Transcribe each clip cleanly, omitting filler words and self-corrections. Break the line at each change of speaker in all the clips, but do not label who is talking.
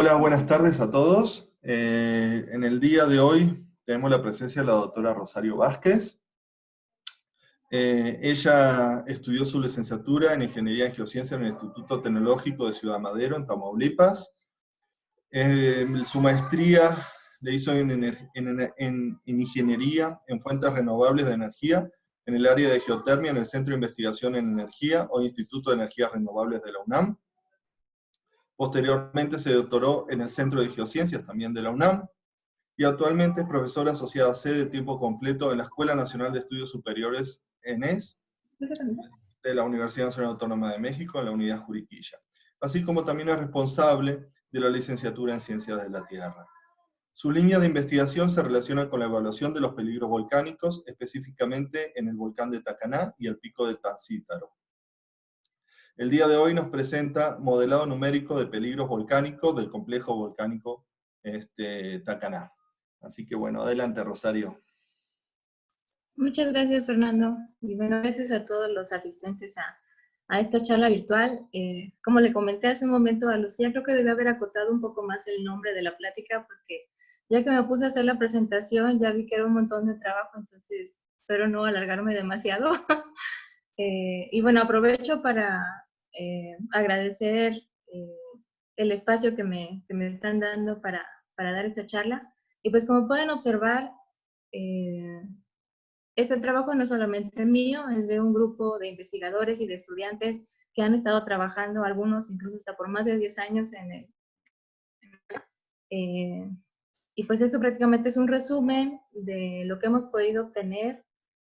Hola, buenas tardes a todos. En el día de hoy tenemos la presencia de la doctora Rosario Vázquez. Ella estudió su licenciatura en Ingeniería en Geociencia en el Instituto Tecnológico de Ciudad Madero, en Tamaulipas. Su maestría la hizo en Ingeniería en Fuentes Renovables de Energía, en el área de Geotermia, en el Centro de Investigación en Energía o Instituto de Energías Renovables de la UNAM. Posteriormente se doctoró en el Centro de Geociencias, también de la UNAM, y actualmente es profesora asociada C de tiempo completo en la Escuela Nacional de Estudios Superiores, ENES, de la Universidad Nacional Autónoma de México, en la Unidad Juriquilla, así como también es responsable de la licenciatura en Ciencias de la Tierra. Su línea de investigación se relaciona con la evaluación de los peligros volcánicos, específicamente en el volcán de Tacaná y el pico de Tancítaro. El día de hoy nos presenta modelado numérico de peligros volcánicos del complejo volcánico Tacaná. Así que bueno, adelante Rosario.
Muchas gracias, Fernando. Y bueno, gracias a todos los asistentes a esta charla virtual. Como le comenté hace un momento a Lucía, creo que debe haber acotado un poco más el nombre de la plática, porque ya que me puse a hacer la presentación, ya vi que era un montón de trabajo, entonces espero no alargarme demasiado. Y bueno, aprovecho para agradecer el espacio que me están dando para dar esta charla. Y pues como pueden observar, este trabajo no es solamente mío, es de un grupo de investigadores y de estudiantes que han estado trabajando, algunos incluso hasta por más de 10 años en el... y pues esto prácticamente es un resumen de lo que hemos podido obtener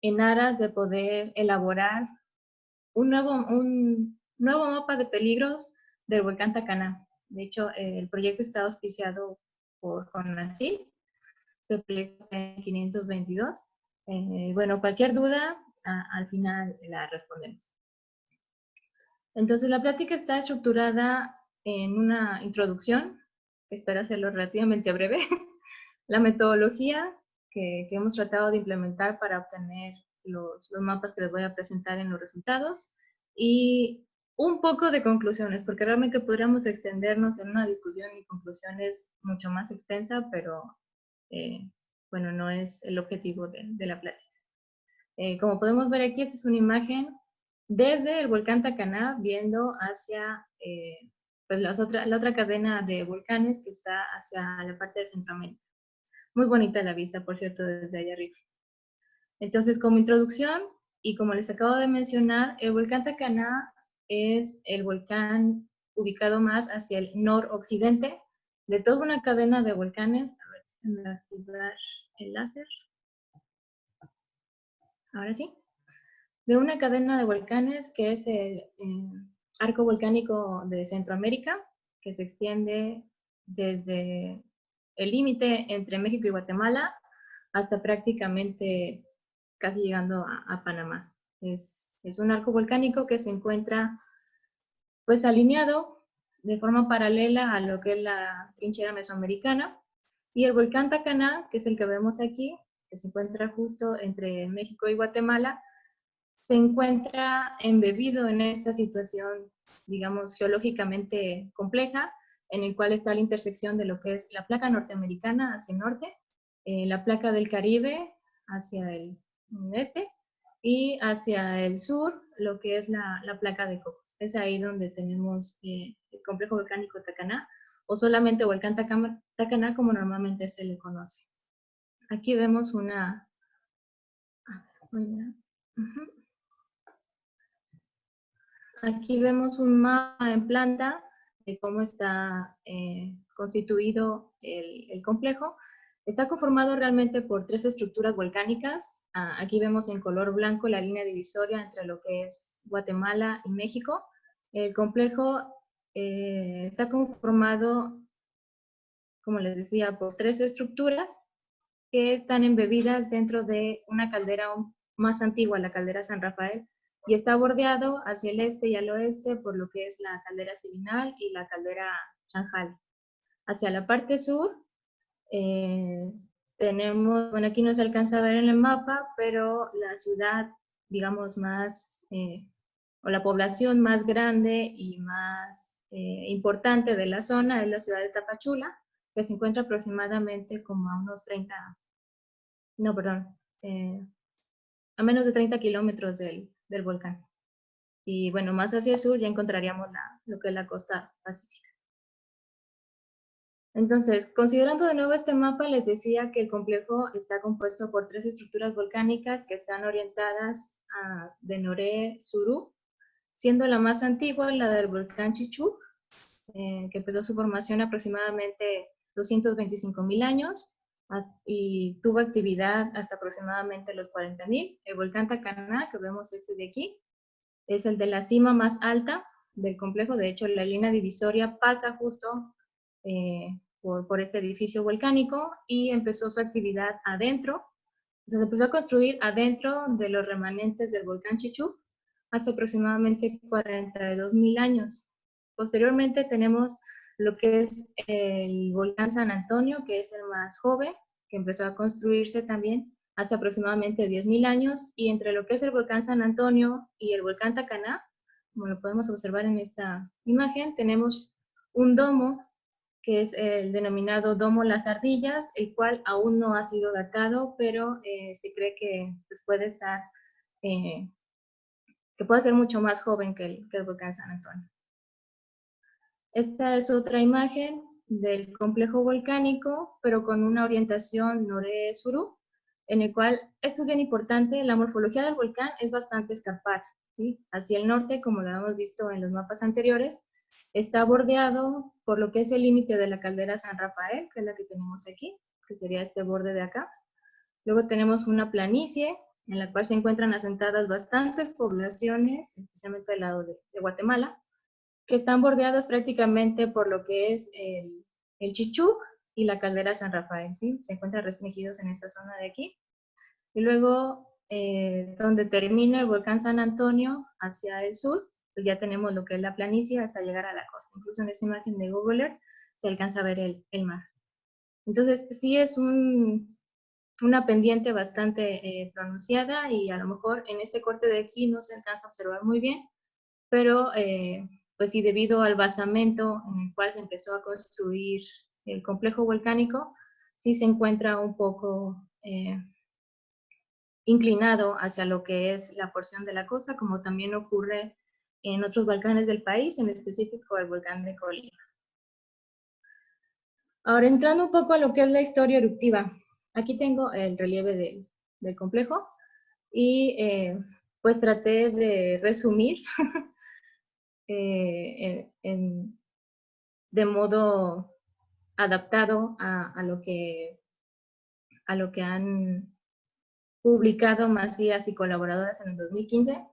en aras de poder elaborar un nuevo mapa de peligros del volcán Tacaná. De hecho, el proyecto está auspiciado por CONACYT, el proyecto 522. Bueno, cualquier duda, al final la respondemos. Entonces, la plática está estructurada en una introducción, que espero hacerlo relativamente breve, la metodología que hemos tratado de implementar para obtener los mapas que les voy a presentar en los resultados, y un poco de conclusiones, porque realmente podríamos extendernos en una discusión y conclusiones mucho más extensa, pero bueno, no es el objetivo de la plática. Como podemos ver aquí, esta es una imagen desde el volcán Tacaná, viendo hacia pues la otra cadena de volcanes que está hacia la parte de Centroamérica. Muy bonita la vista, por cierto, desde allá arriba. Entonces, como introducción, y como les acabo de mencionar, el volcán Tacaná es el volcán ubicado más hacia el noroccidente de toda una cadena de volcanes. A ver, déjenme activar el láser. Ahora sí. De una cadena de volcanes que es el arco volcánico de Centroamérica, que se extiende desde el límite entre México y Guatemala hasta prácticamente casi llegando a Panamá. Es un arco volcánico que se encuentra pues alineado de forma paralela a lo que es la trinchera mesoamericana, y el volcán Tacaná, que es el que vemos aquí, que se encuentra justo entre México y Guatemala, se encuentra embebido en esta situación, digamos, geológicamente compleja, en el cual está la intersección de lo que es la placa norteamericana hacia el norte, la placa del Caribe hacia el este, y hacia el sur, lo que es la placa de Cocos. Es ahí donde tenemos el complejo volcánico Tacaná, o solamente volcán Tacaná, como normalmente se le conoce. Aquí vemos una... Aquí vemos un mapa en planta de cómo está constituido el complejo. Está conformado realmente por 3 estructuras volcánicas. Aquí vemos en color blanco la línea divisoria entre lo que es Guatemala y México. El complejo está conformado, como les decía, por 3 estructuras que están embebidas dentro de una caldera más antigua, la caldera San Rafael, y está bordeado hacia el este y al oeste por lo que es la caldera Silinal y la caldera Chanjal. Hacia la parte sur tenemos, bueno, aquí no se alcanza a ver en el mapa, pero la ciudad, digamos, más, o la población más grande y más importante de la zona es la ciudad de Tapachula, que se encuentra aproximadamente como a unos 30, no, perdón, a menos de 30 kilómetros del volcán. Y bueno, más hacia el sur ya encontraríamos lo que es la costa pacífica. Entonces, considerando de nuevo este mapa, les decía que el complejo está compuesto por 3 estructuras volcánicas que están orientadas de norte-surú, siendo la más antigua la del volcán Chichú, que empezó su formación aproximadamente 225.000 años y tuvo actividad hasta aproximadamente los 40.000. El volcán Tacaná, que vemos este de aquí, es el de la cima más alta del complejo. De hecho, la línea divisoria pasa justo por este edificio volcánico y empezó su actividad adentro. Se empezó a construir adentro de los remanentes del volcán Chichú hace aproximadamente 42.000 años. Posteriormente tenemos lo que es el volcán San Antonio, que es el más joven, que empezó a construirse también hace aproximadamente 10.000 años, y entre lo que es el volcán San Antonio y el volcán Tacaná, como lo podemos observar en esta imagen, tenemos un domo que es el denominado Domo Las Ardillas, el cual aún no ha sido datado, pero se cree que pues, puede estar, que puede ser mucho más joven que el volcán San Antonio. Esta es otra imagen del complejo volcánico, pero con una orientación norte-surú, en el cual, esto es bien importante, la morfología del volcán es bastante escarpada, ¿sí? Hacia el norte, como lo hemos visto en los mapas anteriores, está bordeado por lo que es el límite de la caldera San Rafael, que es la que tenemos aquí, que sería este borde de acá. Luego tenemos una planicie, en la cual se encuentran asentadas bastantes poblaciones, especialmente del lado de Guatemala, que están bordeadas prácticamente por lo que es el Chichú y la caldera San Rafael, ¿sí? Se encuentran restringidos en esta zona de aquí. Y luego, donde termina el volcán San Antonio, hacia el sur, pues ya tenemos lo que es la planicie hasta llegar a la costa. Incluso en esta imagen de Google Earth se alcanza a ver el mar. Entonces, sí es una pendiente bastante pronunciada, y a lo mejor en este corte de aquí no se alcanza a observar muy bien, pero pues sí, debido al basamento en el cual se empezó a construir el complejo volcánico, sí se encuentra un poco inclinado hacia lo que es la porción de la costa, como también ocurre en otros volcanes del país, en específico el volcán de Colima. Ahora, entrando un poco a lo que es la historia eruptiva, aquí tengo el relieve del complejo y pues traté de resumir de modo adaptado a lo que han publicado Macías y colaboradoras en el 2015,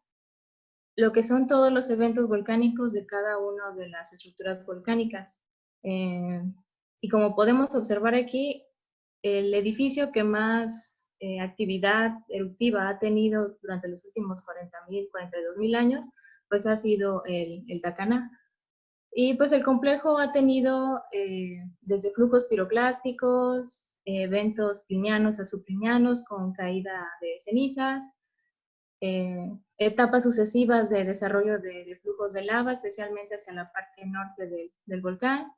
lo que son todos los eventos volcánicos de cada una de las estructuras volcánicas. Y como podemos observar aquí, el edificio que más actividad eruptiva ha tenido durante los últimos 42.000 años, pues ha sido el Tacaná. Y pues el complejo ha tenido desde flujos piroclásticos, eventos plinianos a subplinianos con caída de cenizas, etapas sucesivas de desarrollo de flujos de lava, especialmente hacia la parte norte del volcán,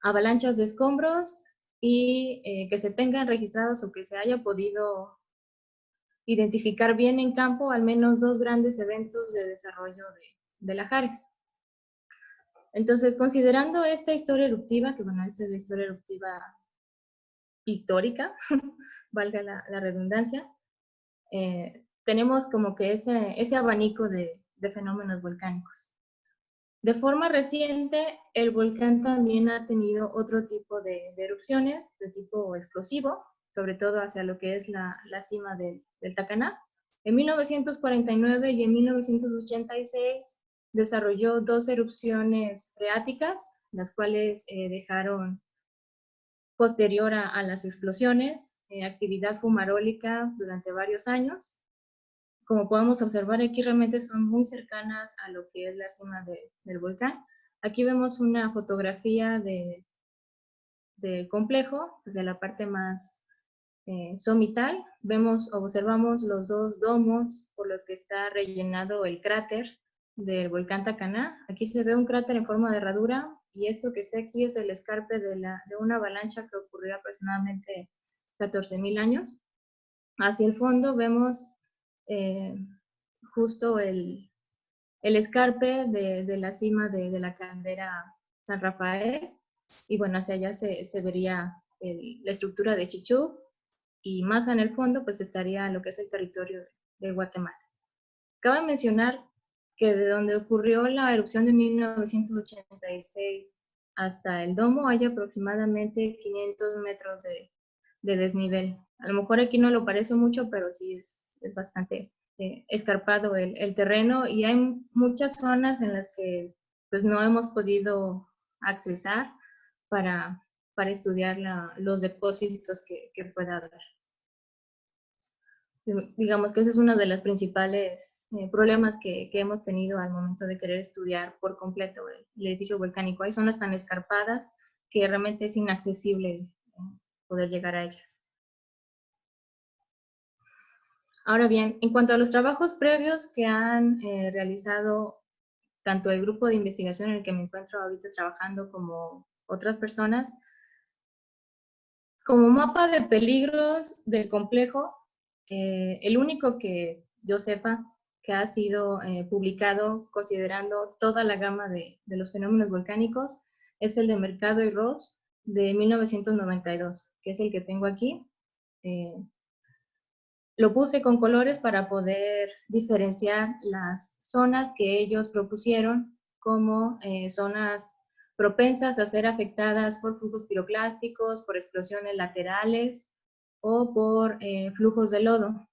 avalanchas de escombros y que se tengan registrados o que se haya podido identificar bien en campo al menos 2 grandes eventos de desarrollo de lahares. Entonces, considerando esta historia eruptiva, que bueno, esta es la historia eruptiva histórica, valga la redundancia, tenemos como que ese abanico de fenómenos volcánicos. De forma reciente, el volcán también ha tenido otro tipo de erupciones, de tipo explosivo, sobre todo hacia lo que es la cima del Tacaná. En 1949 y en 1986 desarrolló 2 erupciones freáticas, las cuales dejaron, posterior a las explosiones, actividad fumarólica durante varios años. Como podemos observar aquí, realmente son muy cercanas a lo que es la cima del volcán. Aquí vemos una fotografía del complejo, desde la parte más somital. Observamos los 2 domos por los que está rellenado el cráter del volcán Tacaná. Aquí se ve un cráter en forma de herradura y esto que está aquí es el escarpe de una avalancha que ocurrió aproximadamente 14.000 años. Hacia el fondo vemos justo el escarpe de la cima de la caldera San Rafael, y bueno, hacia allá se vería la estructura de Chichú, y más en el fondo pues estaría lo que es el territorio de Guatemala. Cabe mencionar que de donde ocurrió la erupción de 1986 hasta el domo hay aproximadamente 500 metros de desnivel. A lo mejor aquí no lo parece mucho, pero sí es bastante escarpado el terreno, y hay muchas zonas en las que pues no hemos podido accesar para estudiar los depósitos que pueda haber. Digamos que ese es uno de los principales problemas que hemos tenido al momento de querer estudiar por completo el edificio volcánico. Hay zonas tan escarpadas que realmente es inaccesible poder llegar a ellas. Ahora bien, en cuanto a los trabajos previos que han realizado tanto el grupo de investigación en el que me encuentro ahorita trabajando como otras personas, como mapa de peligros del complejo, el único que yo sepa que ha sido publicado considerando toda la gama de los fenómenos volcánicos es el de Mercado y Ross de 1992, que es el que tengo aquí. Lo puse con colores para poder diferenciar las zonas que ellos propusieron como zonas propensas a ser afectadas por flujos piroclásticos, por explosiones laterales o por flujos de lodo.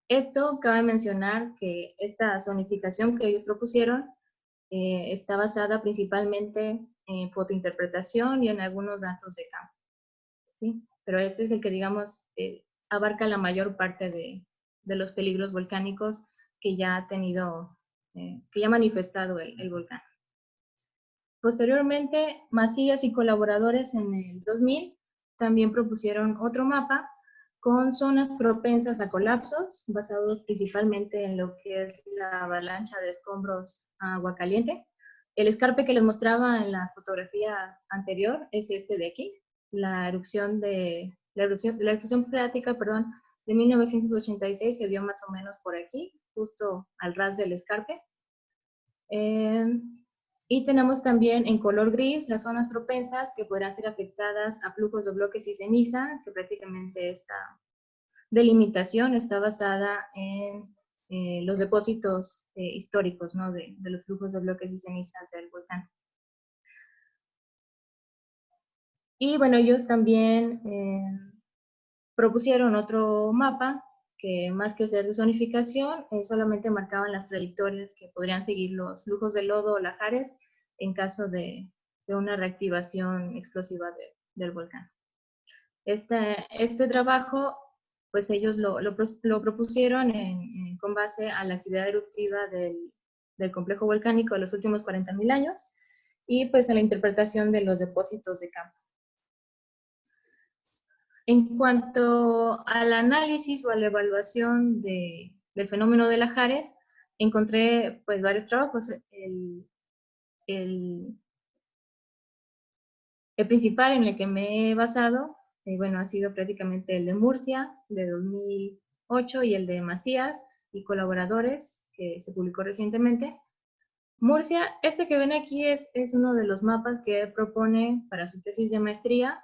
Esto cabe mencionar que esta zonificación que ellos propusieron está basada principalmente en fotointerpretación y en algunos datos de campo, ¿sí? Pero este es el que, digamos, abarca la mayor parte de los peligros volcánicos que ya ha tenido, que ya ha manifestado el volcán. Posteriormente, Macías y colaboradores en el 2000 también propusieron otro mapa con zonas propensas a colapsos, basados principalmente en lo que es la avalancha de escombros a agua caliente. El escarpe que les mostraba en la fotografía anterior es este de aquí, la erupción freática, de 1986 se dio más o menos por aquí, justo al ras del escarpe. Y tenemos también en color gris las zonas propensas que podrán ser afectadas a flujos de bloques y ceniza, que prácticamente esta delimitación está basada en los depósitos históricos, ¿no? de los flujos de bloques y cenizas del volcán. Y bueno, ellos también propusieron otro mapa que más que ser de zonificación, solamente marcaban las trayectorias que podrían seguir los flujos de lodo o lajares en caso de una reactivación explosiva del volcán. Este trabajo, pues ellos lo propusieron con base a la actividad eruptiva del complejo volcánico de los últimos 40.000 años y pues a la interpretación de los depósitos de campo. En cuanto al análisis o a la evaluación del fenómeno de lajares, encontré pues varios trabajos. El principal en el que me he basado, bueno, ha sido prácticamente el de Murcia, de 2008, y el de Macías y colaboradores, que se publicó recientemente. Murcia, este que ven aquí es uno de los mapas que él propone para su tesis de maestría,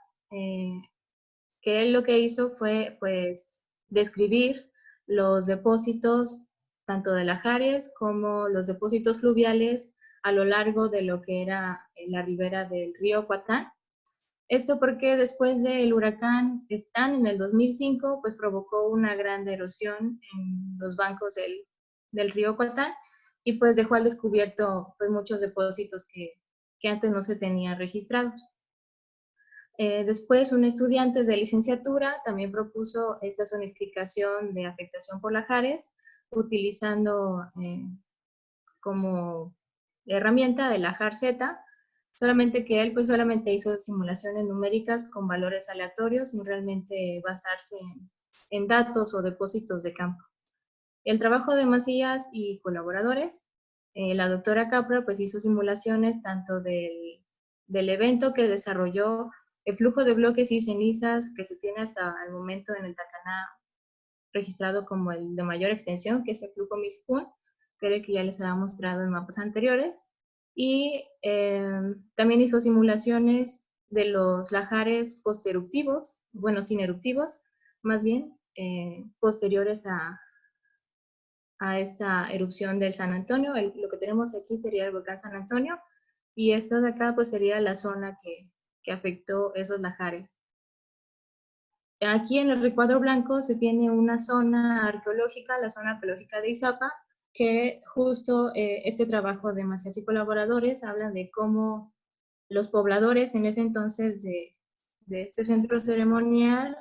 que él lo que hizo fue, pues, describir los depósitos tanto de lajares como los depósitos fluviales a lo largo de lo que era la ribera del río Cuatán. Esto porque después del huracán Stan en el 2005, pues provocó una gran erosión en los bancos del río Cuatán y pues dejó al descubierto pues muchos depósitos que antes no se tenían registrados. Después, un estudiante de licenciatura también propuso esta zonificación de afectación por lajares, utilizando como herramienta el lajar Z, solamente que él pues solamente hizo simulaciones numéricas con valores aleatorios sin realmente basarse en datos o depósitos de campo. El trabajo de Macías y colaboradores La doctora Capra pues hizo simulaciones tanto del evento que desarrolló el flujo de bloques y cenizas que se tiene hasta el momento en el Tacaná registrado como el de mayor extensión, que es el flujo Mixpún, que era el que ya les había mostrado en mapas anteriores. Y también hizo simulaciones de los lajares posteruptivos, bueno, sin eruptivos, más bien, posteriores a esta erupción del San Antonio. Lo que tenemos aquí sería el volcán San Antonio, y esto de acá pues sería la zona que afectó esos lajares. Aquí en el recuadro blanco se tiene una zona arqueológica, la zona arqueológica de Izapa, que justo este trabajo de Macías y colaboradores habla de cómo los pobladores en ese entonces de este centro ceremonial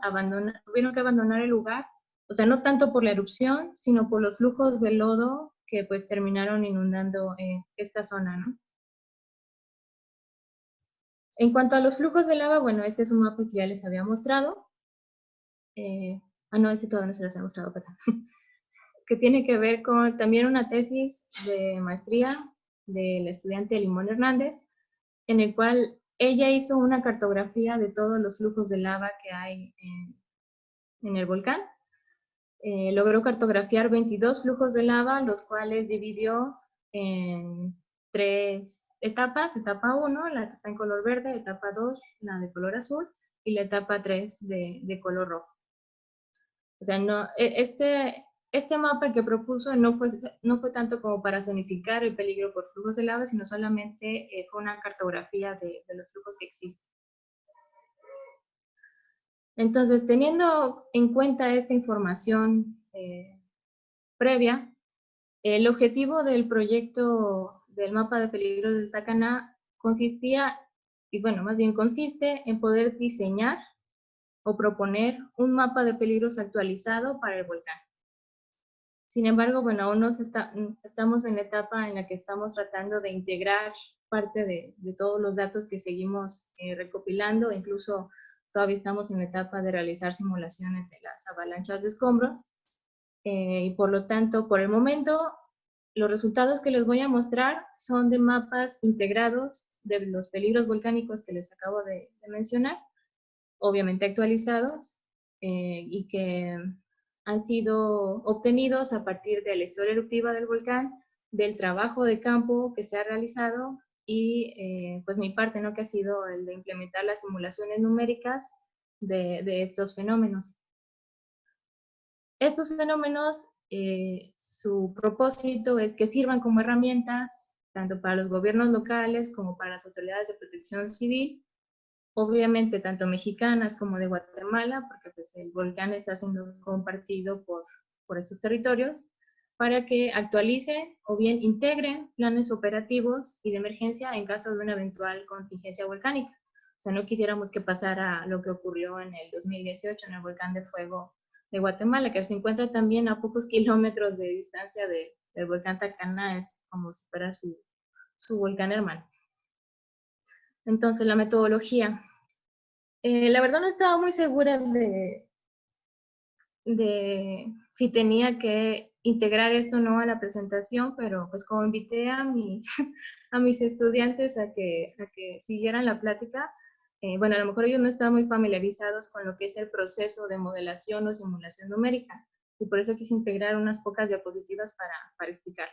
tuvieron que abandonar el lugar, o sea, no tanto por la erupción, sino por los flujos de lodo que pues terminaron inundando esta zona, ¿no? En cuanto a los flujos de lava, bueno, este es un mapa que ya les había mostrado. No, ese todavía no se los he mostrado, pero que tiene que ver con también una tesis de maestría del estudiante Limón Hernández, en el cual ella hizo una cartografía de todos los flujos de lava que hay en el volcán. Logró cartografiar 22 flujos de lava, los cuales dividió en 3 etapas. Etapa 1, la que está en color verde; etapa 2, la de color azul; y la etapa 3 de color rojo. O sea, no, este mapa que propuso no fue tanto como para zonificar el peligro por flujos de lava, sino solamente fue una cartografía de los flujos que existen. Entonces, teniendo en cuenta esta información previa, el objetivo del proyecto del mapa de peligro del Tacaná consistía, y bueno, más bien consiste en poder diseñar o proponer un mapa de peligros actualizado para el volcán. Sin embargo, bueno, aún estamos en la etapa en la que estamos tratando de integrar parte de todos los datos que seguimos recopilando. Incluso todavía estamos en la etapa de realizar simulaciones de las avalanchas de escombros. Y por lo tanto, por el momento, los resultados que les voy a mostrar son de mapas integrados de los peligros volcánicos que les acabo de mencionar, obviamente actualizados, y que han sido obtenidos a partir de la historia eruptiva del volcán, del trabajo de campo que se ha realizado y pues mi parte, ¿no?, que ha sido el de implementar las simulaciones numéricas de estos fenómenos. Estos fenómenos, su propósito es que sirvan como herramientas tanto para los gobiernos locales como para las autoridades de protección civil, obviamente tanto mexicanas como de Guatemala, porque pues el volcán está siendo compartido por estos territorios, para que actualicen o bien integren planes operativos y de emergencia en caso de una eventual contingencia volcánica. O sea, no quisiéramos que pasara lo que ocurrió en el 2018 en el volcán de fuego de Guatemala, que se encuentra también a pocos kilómetros de distancia del volcán Tacaná, es como si fuera su volcán hermano. Entonces, la metodología. La verdad no estaba muy segura de si tenía que integrar esto o no a la presentación, pero pues como invité a mis estudiantes a que siguieran la plática, bueno, a lo mejor ellos no estaban muy familiarizados con lo que es el proceso de modelación o simulación numérica, y por eso quise integrar unas pocas diapositivas para explicar.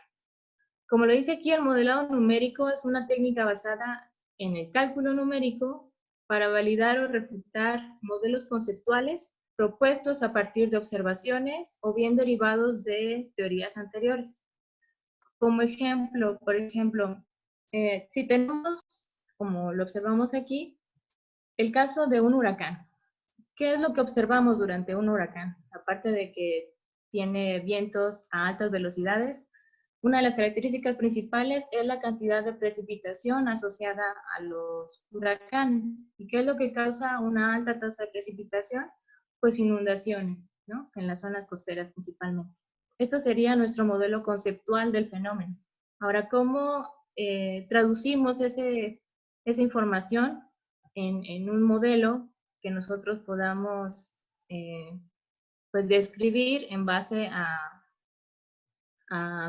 Como lo dice aquí, el modelado numérico es una técnica basada en el cálculo numérico para validar o refutar modelos conceptuales propuestos a partir de observaciones o bien derivados de teorías anteriores. Como ejemplo, por ejemplo, si tenemos, como lo observamos aquí, el caso de un huracán. ¿Qué es lo que observamos durante un huracán? Aparte de que tiene vientos a altas velocidades, una de las características principales es la cantidad de precipitación asociada a los huracanes. ¿Y qué es lo que causa una alta tasa de precipitación? Pues inundaciones, ¿no?, en las zonas costeras principalmente. Esto sería nuestro modelo conceptual del fenómeno. Ahora, ¿cómo traducimos esa información en un modelo que nosotros podamos pues describir en base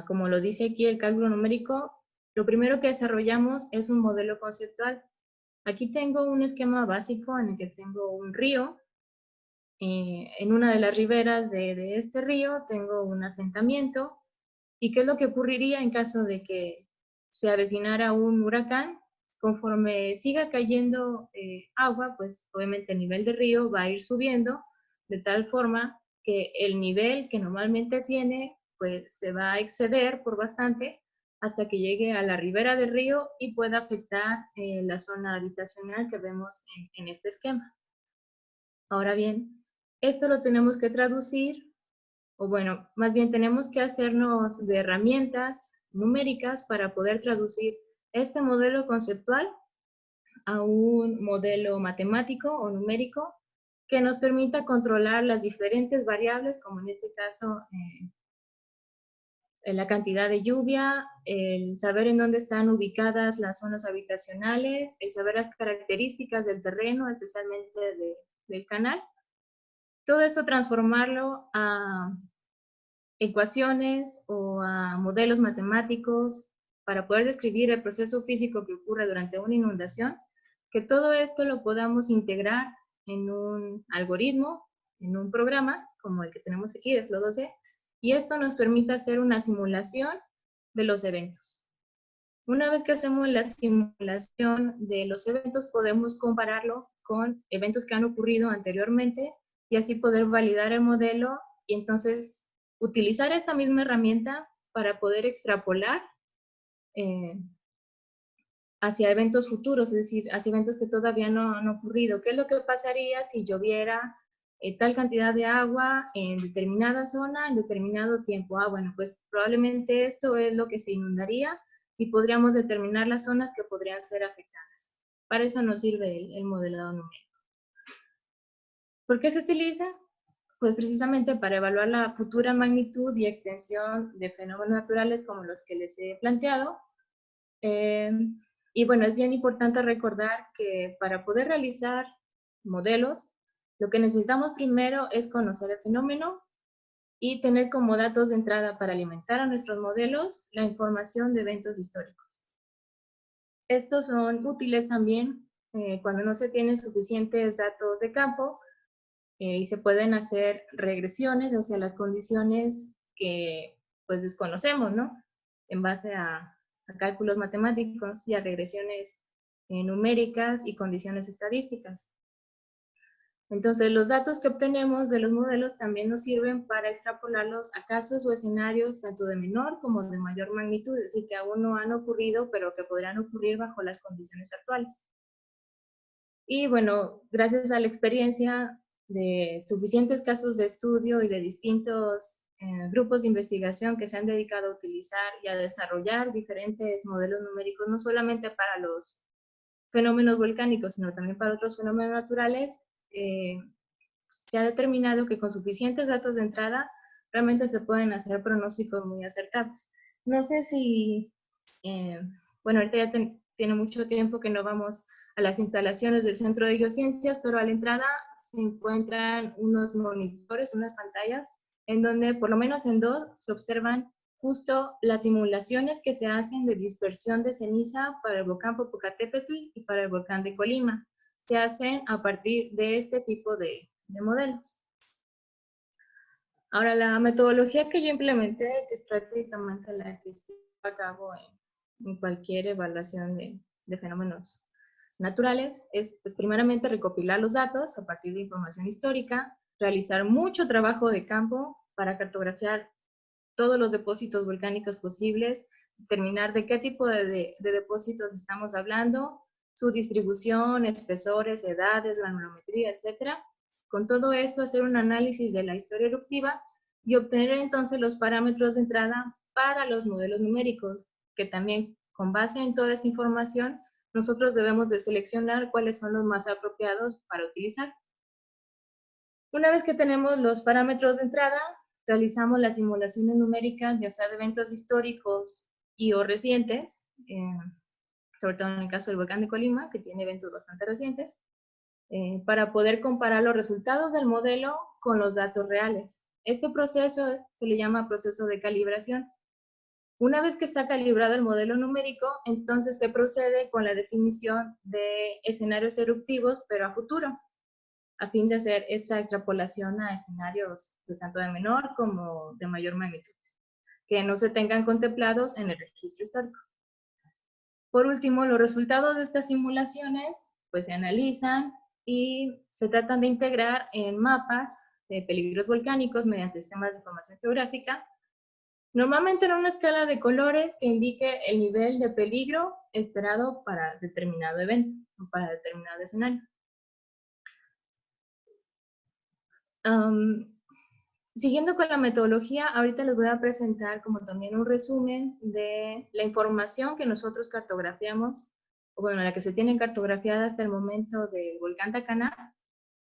como lo dice aquí el cálculo numérico, lo primero que desarrollamos es un modelo conceptual. Aquí tengo un esquema básico en el que tengo un río. En una de las riberas de este río tengo un asentamiento. ¿Y qué es lo que ocurriría en caso de que se avecinara un huracán? Conforme siga cayendo agua, pues obviamente el nivel del río va a ir subiendo de tal forma que el nivel que normalmente tiene, pues se va a exceder por bastante hasta que llegue a la ribera del río y pueda afectar la zona habitacional que vemos en este esquema. Ahora bien, esto lo tenemos que traducir, o bueno, más bien tenemos que hacernos de herramientas numéricas para poder traducir este modelo conceptual a un modelo matemático o numérico que nos permita controlar las diferentes variables, como en este caso la cantidad de lluvia, el saber en dónde están ubicadas las zonas habitacionales, el saber las características del terreno, especialmente del canal. Todo eso transformarlo a ecuaciones o a modelos matemáticos para poder describir el proceso físico que ocurre durante una inundación, que todo esto lo podamos integrar en un algoritmo, en un programa, como el que tenemos aquí de Flo12, y esto nos permite hacer una simulación de los eventos. Una vez que hacemos la simulación de los eventos, podemos compararlo con eventos que han ocurrido anteriormente y así poder validar el modelo y entonces utilizar esta misma herramienta para poder extrapolar hacia eventos futuros, es decir, hacia eventos que todavía no han ocurrido. ¿Qué es lo que pasaría si lloviera tal cantidad de agua en determinada zona, en determinado tiempo? Bueno, pues probablemente esto es lo que se inundaría y podríamos determinar las zonas que podrían ser afectadas. Para eso nos sirve el modelado numérico. ¿Por qué se utiliza? Pues precisamente para evaluar la futura magnitud y extensión de fenómenos naturales como los que les he planteado. Y bueno, es bien importante recordar que para poder realizar modelos, lo que necesitamos primero es conocer el fenómeno y tener como datos de entrada para alimentar a nuestros modelos la información de eventos históricos. Estos son útiles también cuando no se tienen suficientes datos de campo y se pueden hacer regresiones hacia las condiciones que pues desconocemos, ¿no? En base a cálculos matemáticos y a regresiones numéricas y condiciones estadísticas. Entonces, los datos que obtenemos de los modelos también nos sirven para extrapolarlos a casos o escenarios tanto de menor como de mayor magnitud, es decir, que aún no han ocurrido, pero que podrían ocurrir bajo las condiciones actuales. Y bueno, gracias a la experiencia de suficientes casos de estudio y de distintos grupos de investigación que se han dedicado a utilizar y a desarrollar diferentes modelos numéricos, no solamente para los fenómenos volcánicos, sino también para otros fenómenos naturales, se ha determinado que con suficientes datos de entrada realmente se pueden hacer pronósticos muy acertados. No sé si, bueno, ahorita ya tiene mucho tiempo que no vamos a las instalaciones del Centro de Geociencias, pero a la entrada se encuentran unos monitores, unas pantallas, en donde por lo menos en dos se observan justo las simulaciones que se hacen de dispersión de ceniza para el volcán Popocatépetl y para el volcán de Colima. Se hacen a partir de este tipo de modelos. Ahora, la metodología que yo implementé, que es prácticamente la que se lleva a cabo en cualquier evaluación de fenómenos naturales, es pues, primeramente recopilar los datos a partir de información histórica, realizar mucho trabajo de campo para cartografiar todos los depósitos volcánicos posibles, determinar de qué tipo de depósitos estamos hablando, su distribución, espesores, edades, granulometría, etc. Con todo esto, hacer un análisis de la historia eruptiva y obtener entonces los parámetros de entrada para los modelos numéricos, que también con base en toda esta información, nosotros debemos de seleccionar cuáles son los más apropiados para utilizar. Una vez que tenemos los parámetros de entrada, realizamos las simulaciones numéricas, ya sea de eventos históricos y o recientes, sobre todo en el caso del volcán de Colima, que tiene eventos bastante recientes, para poder comparar los resultados del modelo con los datos reales. Este proceso se le llama proceso de calibración Una vez que está calibrado el modelo numérico, entonces se procede con la definición de escenarios eruptivos, pero a futuro, a fin de hacer esta extrapolación a escenarios pues, tanto de menor como de mayor magnitud, que no se tengan contemplados en el registro histórico. Por último, los resultados de estas simulaciones pues, se analizan y se tratan de integrar en mapas de peligros volcánicos mediante sistemas de información geográfica, normalmente en una escala de colores que indique el nivel de peligro esperado para determinado evento o para determinado escenario. Siguiendo con la metodología, ahorita les voy a presentar como también un resumen de la información que nosotros cartografiamos, o bueno, la que se tiene cartografiada hasta el momento del volcán Tacaná,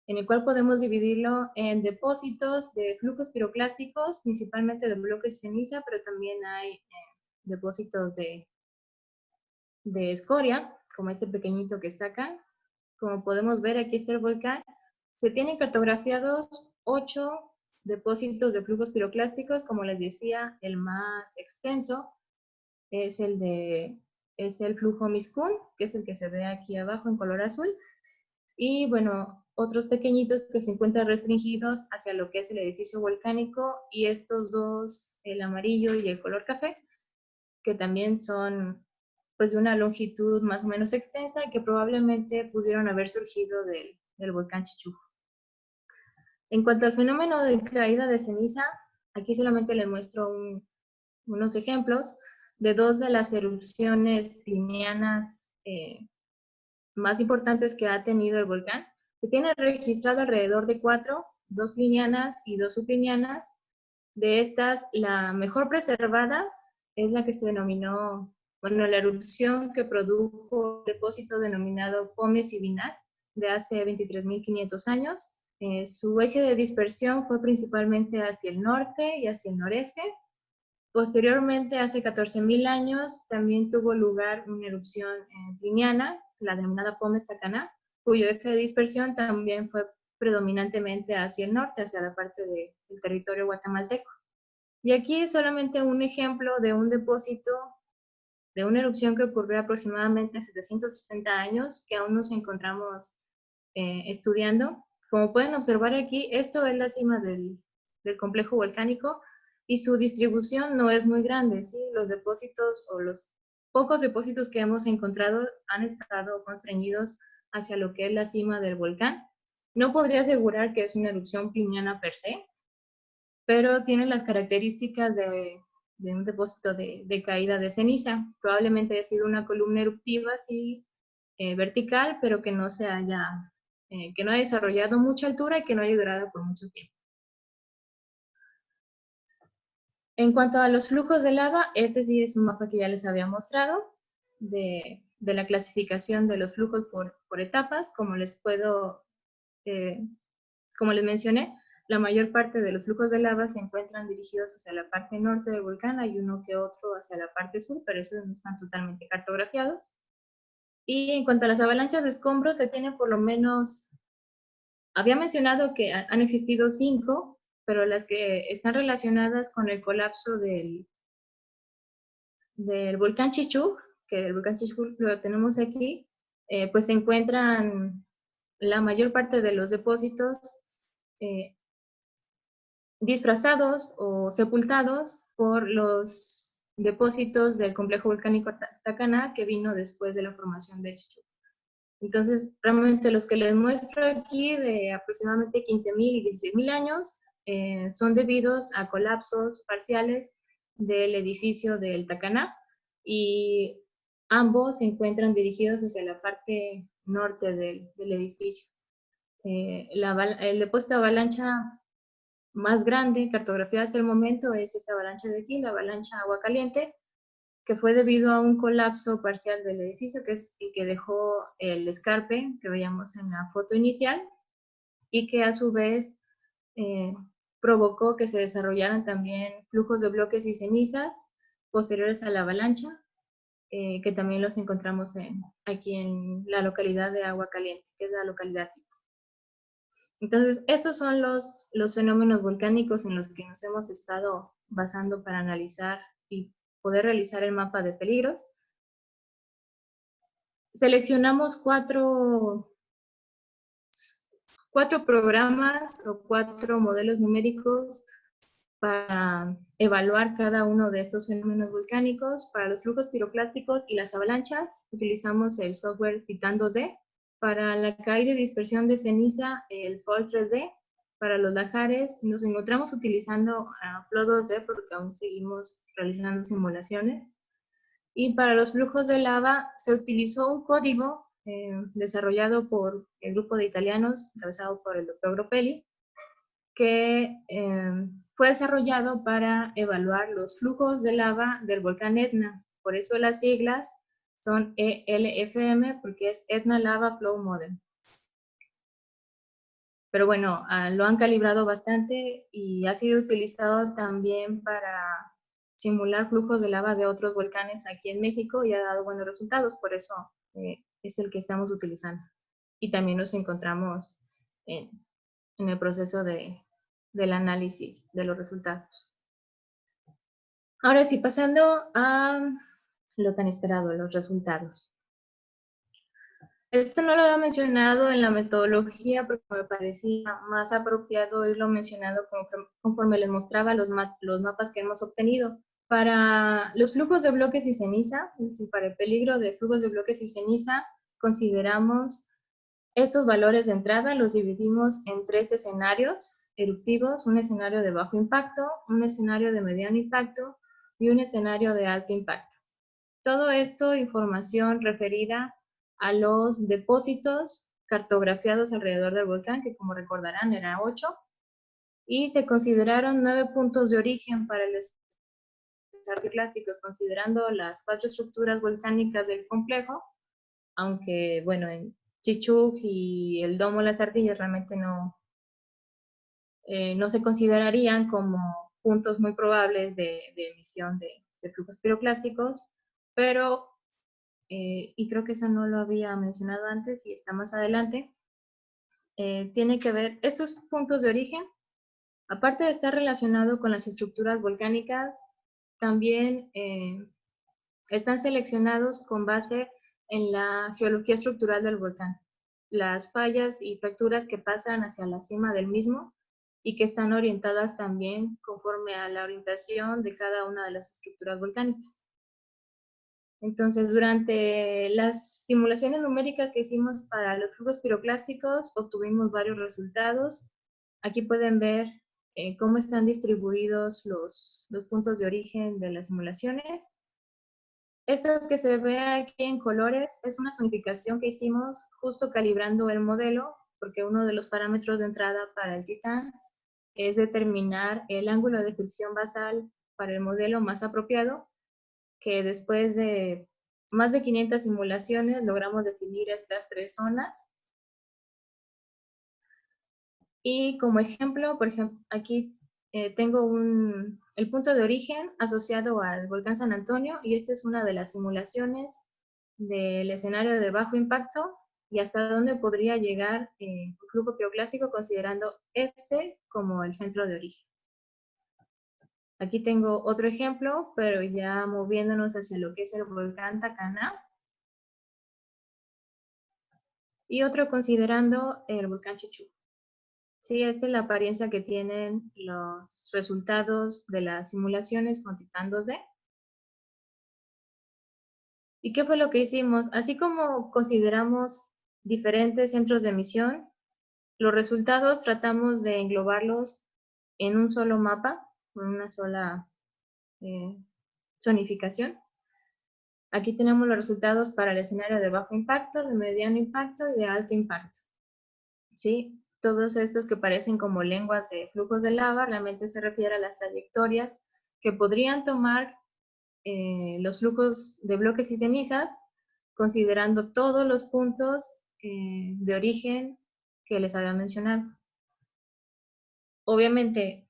en el cual podemos dividirlo en depósitos de flujos piroclásticos, principalmente de bloques de ceniza, pero también hay depósitos de escoria, como este pequeñito que está acá. Como podemos ver, aquí está el volcán. Se tienen cartografiados 8 depósitos de flujos piroclásticos. Como les decía, el más extenso es el flujo Miskun, que es el que se ve aquí abajo en color azul. Y bueno, otros pequeñitos que se encuentran restringidos hacia lo que es el edificio volcánico, y estos dos, el amarillo y el color café, que también son pues de una longitud más o menos extensa y que probablemente pudieron haber surgido del volcán Chichujo. En cuanto al fenómeno de caída de ceniza, aquí solamente les muestro unos ejemplos de dos de las erupciones plinianas más importantes que ha tenido el volcán. Se tiene registrado alrededor de 4, 2 plinianas y 2 subplinianas. De estas, la mejor preservada es la que se denominó, bueno, la erupción que produjo el depósito denominado Pómez y Vinar de hace 23.500 años. Su eje de dispersión fue principalmente hacia el norte y hacia el noreste. Posteriormente, hace 14.000 años, también tuvo lugar una erupción pliniana, la denominada Pómez Tacaná, cuyo eje de dispersión también fue predominantemente hacia el norte, hacia la parte del territorio guatemalteco. Y aquí es solamente un ejemplo de un depósito, de una erupción que ocurrió aproximadamente 760 años, que aún nos encontramos estudiando. Como pueden observar aquí, esto es la cima del complejo volcánico y su distribución no es muy grande, ¿sí? Los depósitos o los pocos depósitos que hemos encontrado han estado constreñidos hacia lo que es la cima del volcán. No podría asegurar que es una erupción pliniana per se, pero tiene las características de un depósito de caída de ceniza. Probablemente haya sido una columna eruptiva así vertical, pero que no se haya, que no haya desarrollado mucha altura y que no haya durado por mucho tiempo. En cuanto a los flujos de lava, este sí es un mapa que ya les había mostrado de la clasificación de los flujos por etapas. Como les mencioné, la mayor parte de los flujos de lava se encuentran dirigidos hacia la parte norte del volcán. Hay uno que otro hacia la parte sur, pero esos no están totalmente cartografiados. Y en cuanto a las avalanchas de escombros, se tienen por lo menos, había mencionado que han existido 5, pero las que están relacionadas con el colapso del volcán Chichú, que el volcán Chichú lo tenemos aquí, pues se encuentran la mayor parte de los depósitos disfrazados o sepultados por los depósitos del complejo volcánico Tacaná, que vino después de la formación de Chichú. Entonces, realmente los que les muestro aquí de aproximadamente 15.000 y 16.000 años son debidos a colapsos parciales del edificio del Tacaná, y ambos se encuentran dirigidos hacia la parte norte del edificio. El depósito de avalancha más grande cartografiado hasta el momento es esta avalancha de aquí, la avalancha Agua Caliente, que fue debido a un colapso parcial del edificio, que es el que dejó el escarpe que veíamos en la foto inicial, y que a su vez provocó que se desarrollaran también flujos de bloques y cenizas posteriores a la avalancha, que también los encontramos aquí en la localidad de Agua Caliente, que es la localidad tipo. Entonces, esos son los fenómenos volcánicos en los que nos hemos estado basando para analizar y poder realizar el mapa de peligros. Seleccionamos cuatro programas o 4 modelos numéricos para evaluar cada uno de estos fenómenos volcánicos. Para los flujos piroclásticos y las avalanchas, utilizamos el software Titan 2D. Para la caída y dispersión de ceniza, el FOL 3D. Para los lahares, nos encontramos utilizando Flow 2D porque aún seguimos realizando simulaciones. Y para los flujos de lava, se utilizó un código desarrollado por el grupo de italianos, encabezado por el doctor Gropelli, que fue desarrollado para evaluar los flujos de lava del volcán Etna. Por eso las siglas son ELFM, porque es Etna Lava Flow Model. Pero bueno, lo han calibrado bastante y ha sido utilizado también para simular flujos de lava de otros volcanes aquí en México y ha dado buenos resultados, por eso es el que estamos utilizando. Y también nos encontramos en el proceso del análisis de los resultados. Ahora sí, pasando a lo tan esperado, los resultados. Esto no lo había mencionado en la metodología porque me parecía más apropiado irlo mencionado conforme les mostraba los mapas que hemos obtenido. Para los flujos de bloques y ceniza, es decir, para el peligro de flujos de bloques y ceniza, consideramos estos valores de entrada, los dividimos en 3 escenarios eruptivos, un escenario de bajo impacto, un escenario de mediano impacto y un escenario de alto impacto. Todo esto, información referida a los depósitos cartografiados alrededor del volcán, que como recordarán era 8, y se consideraron 9 puntos de origen para el desarrollo clásicos, considerando las 4 estructuras volcánicas del complejo, aunque, bueno, en Chichuk y el Domo Las Ardillas realmente no se considerarían como puntos muy probables de emisión de flujos piroclásticos, pero y creo que eso no lo había mencionado antes y está más adelante, tiene que ver, estos puntos de origen, aparte de estar relacionado con las estructuras volcánicas, también están seleccionados con base en la geología estructural del volcán, las fallas y fracturas que pasan hacia la cima del mismo y que están orientadas también conforme a la orientación de cada una de las estructuras volcánicas. Entonces, durante las simulaciones numéricas que hicimos para los flujos piroclásticos, obtuvimos varios resultados. Aquí pueden ver cómo están distribuidos los puntos de origen de las simulaciones. Esto que se ve aquí en colores es una zonificación que hicimos justo calibrando el modelo, porque uno de los parámetros de entrada para el Titan es determinar el ángulo de fricción basal para el modelo más apropiado, que después de más de 500 simulaciones logramos definir estas 3 zonas. Y como ejemplo, por ejemplo, aquí tengo el punto de origen asociado al volcán San Antonio y esta es una de las simulaciones del escenario de bajo impacto y hasta dónde podría llegar un flujo piroclástico considerando este como el centro de origen. Aquí tengo otro ejemplo, pero ya moviéndonos hacia lo que es el volcán Tacaná. Y otro considerando el volcán Chichú. Sí, esta es la apariencia que tienen los resultados de las simulaciones con Titan 2D. ¿Y qué fue lo que hicimos? Así como consideramos diferentes centros de emisión, los resultados tratamos de englobarlos en un solo mapa, con una sola zonificación. Aquí tenemos los resultados para el escenario de bajo impacto, de mediano impacto y de alto impacto. ¿Sí? Todos estos que parecen como lenguas de flujos de lava, realmente se refiere a las trayectorias que podrían tomar los flujos de bloques y cenizas, considerando todos los puntos de origen que les había mencionado. Obviamente,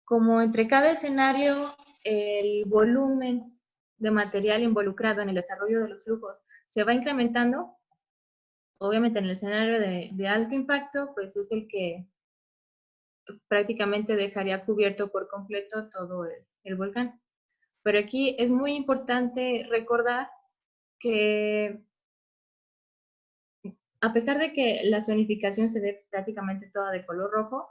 como entre cada escenario el volumen de material involucrado en el desarrollo de los flujos se va incrementando, obviamente en el escenario de alto impacto, pues es el que prácticamente dejaría cubierto por completo todo el volcán. Pero aquí es muy importante recordar que a pesar de que la zonificación se ve prácticamente toda de color rojo,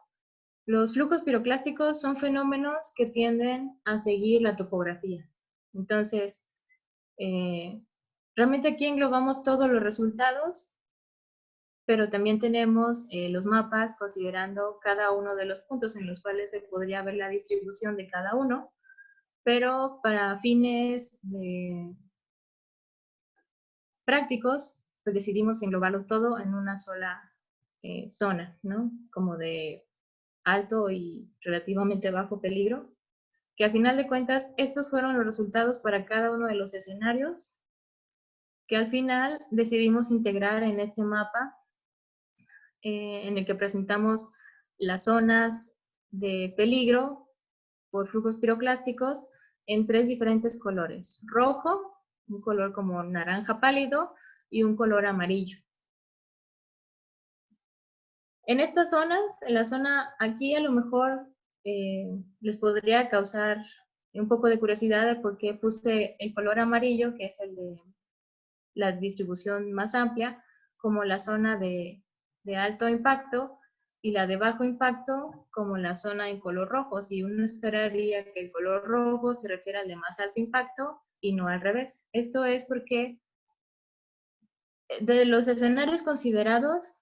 los flujos piroclásticos son fenómenos que tienden a seguir la topografía. Entonces, realmente aquí englobamos todos los resultados, pero también tenemos los mapas considerando cada uno de los puntos en los cuales se podría ver la distribución de cada uno, pero para fines prácticos, pues decidimos englobarlo todo en una sola zona, ¿no? Como de alto y relativamente bajo peligro, que al final de cuentas estos fueron los resultados para cada uno de los escenarios que al final decidimos integrar en este mapa en el que presentamos las zonas de peligro por flujos piroclásticos en 3 diferentes colores: rojo, un color como naranja pálido y un color amarillo. En estas zonas, en la zona aquí a lo mejor les podría causar un poco de curiosidad de por qué puse el color amarillo, que es el de la distribución más amplia, como la zona de alto impacto, y la de bajo impacto como la zona en color rojo. Si uno esperaría que el color rojo se refiere al de más alto impacto y no al revés. Esto es porque de los escenarios considerados,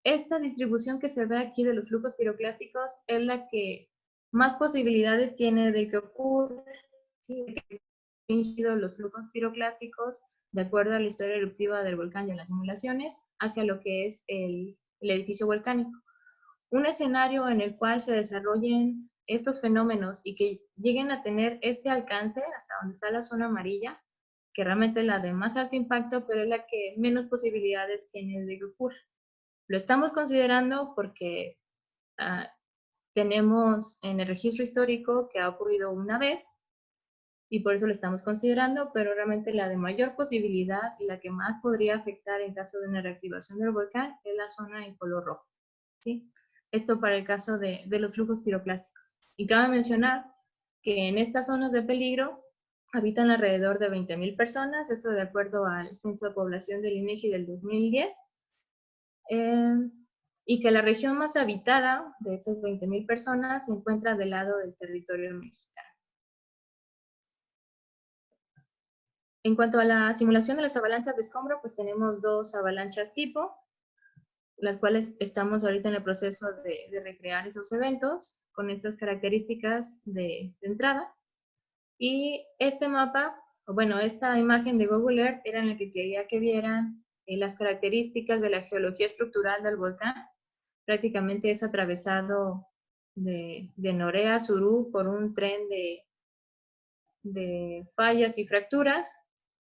esta distribución que se ve aquí de los flujos piroclásticos es la que más posibilidades tiene de que ocurra, ¿sí? De que dirigido los flujos piroclásticos de acuerdo a la historia eruptiva del volcán y a las simulaciones hacia lo que es el edificio volcánico. Un escenario en el cual se desarrollen estos fenómenos y que lleguen a tener este alcance hasta donde está la zona amarilla, que realmente es la de más alto impacto, pero es la que menos posibilidades tiene de que ocurra. Lo estamos considerando porque tenemos en el registro histórico que ha ocurrido una vez y por eso lo estamos considerando, pero realmente la de mayor posibilidad y la que más podría afectar en caso de una reactivación del volcán es la zona en color rojo, ¿sí? Esto para el caso de los flujos piroclásticos. Y cabe mencionar que en estas zonas de peligro habitan alrededor de 20,000 personas, esto de acuerdo al Censo de Población del INEGI del 2010, y que la región más habitada de estas 20,000 personas se encuentra del lado del territorio mexicano. En cuanto a la simulación de las avalanchas de escombro, pues tenemos 2 avalanchas tipo, las cuales estamos ahorita en el proceso de recrear esos eventos con estas características de entrada. Y este mapa, bueno, esta imagen de Google Earth era en la que quería que vieran las características de la geología estructural del volcán. Prácticamente es atravesado de norte a sur por un tren de fallas y fracturas.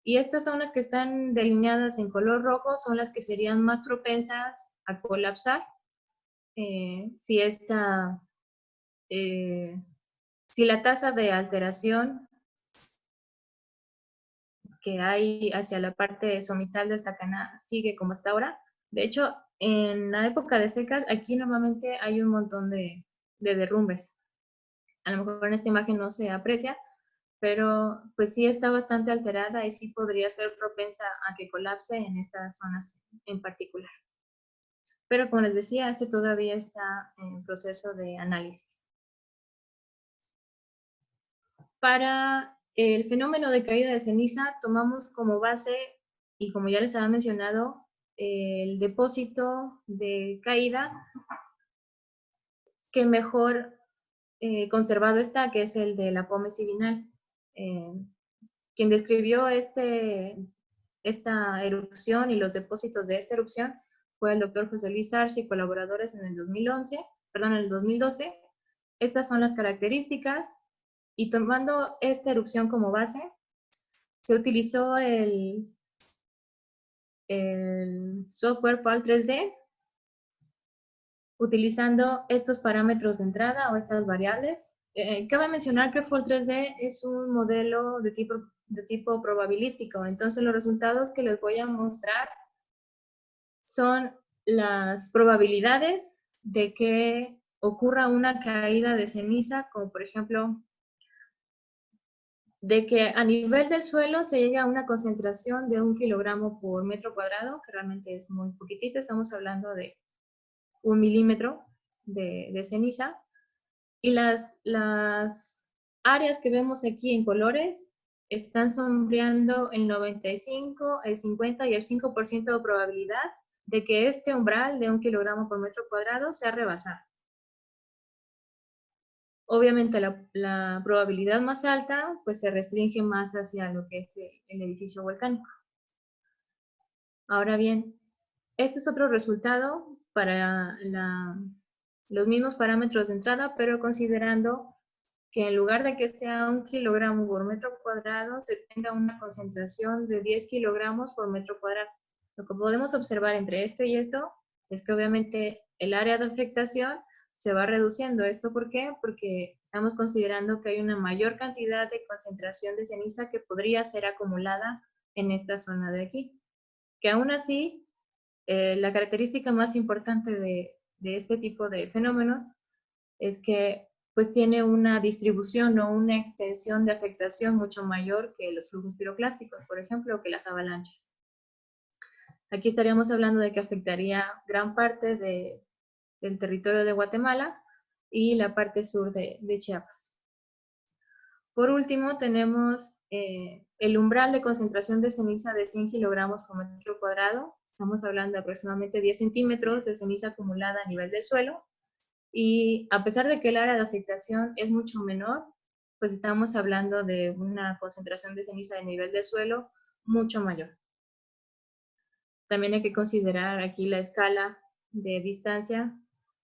Y estas zonas que están delineadas en color rojo son las que serían más propensas a colapsar si la tasa de alteración que hay hacia la parte somital del Tacaná sigue como hasta ahora. De hecho, en la época de secas, aquí normalmente hay un montón de derrumbes. A lo mejor en esta imagen no se aprecia, pero pues sí está bastante alterada y sí podría ser propensa a que colapse en estas zonas en particular. Pero como les decía, este todavía está en proceso de análisis. Para el fenómeno de caída de ceniza tomamos como base, y como ya les había mencionado, el depósito de caída que mejor conservado está, que es el de la Pómez Sivinal. Quien describió esta erupción y los depósitos de esta erupción fue el doctor José Luis Arce y colaboradores en el 2012. Estas son las características, y tomando esta erupción como base, se utilizó el software FAL 3D, utilizando estos parámetros de entrada o estas variables. Cabe mencionar que FAL 3D es un modelo de tipo probabilístico, entonces los resultados que les voy a mostrar son las probabilidades de que ocurra una caída de ceniza, como por ejemplo de que a nivel del suelo se llega a una concentración de 1 kilogramo por metro cuadrado, que realmente es muy poquitito, estamos hablando de 1 milímetro de ceniza, y las áreas que vemos aquí en colores están sombreando el 95, el 50 y el 5% de probabilidad de que este umbral de 1 kilogramo por metro cuadrado sea rebasado. Obviamente la probabilidad más alta pues se restringe más hacia lo que es el edificio volcánico. Ahora bien, este es otro resultado para los mismos parámetros de entrada, pero considerando que en lugar de que sea 1 kilogramo por metro cuadrado, se tenga una concentración de 10 kilogramos por metro cuadrado. Lo que podemos observar entre esto y esto es que obviamente el área de afectación se va reduciendo. ¿Esto por qué? Porque estamos considerando que hay una mayor cantidad de concentración de ceniza que podría ser acumulada en esta zona de aquí. Que aún así, la característica más importante de este tipo de fenómenos es que pues tiene una distribución o una extensión de afectación mucho mayor que los flujos piroclásticos, por ejemplo, o que las avalanchas. Aquí estaríamos hablando de que afectaría gran parte del territorio de Guatemala y la parte sur de Chiapas. Por último, tenemos el umbral de concentración de ceniza de 100 kilogramos por metro cuadrado. Estamos hablando de aproximadamente 10 centímetros de ceniza acumulada a nivel del suelo. Y a pesar de que el área de afectación es mucho menor, pues estamos hablando de una concentración de ceniza de nivel del suelo mucho mayor. También hay que considerar aquí la escala de distancia,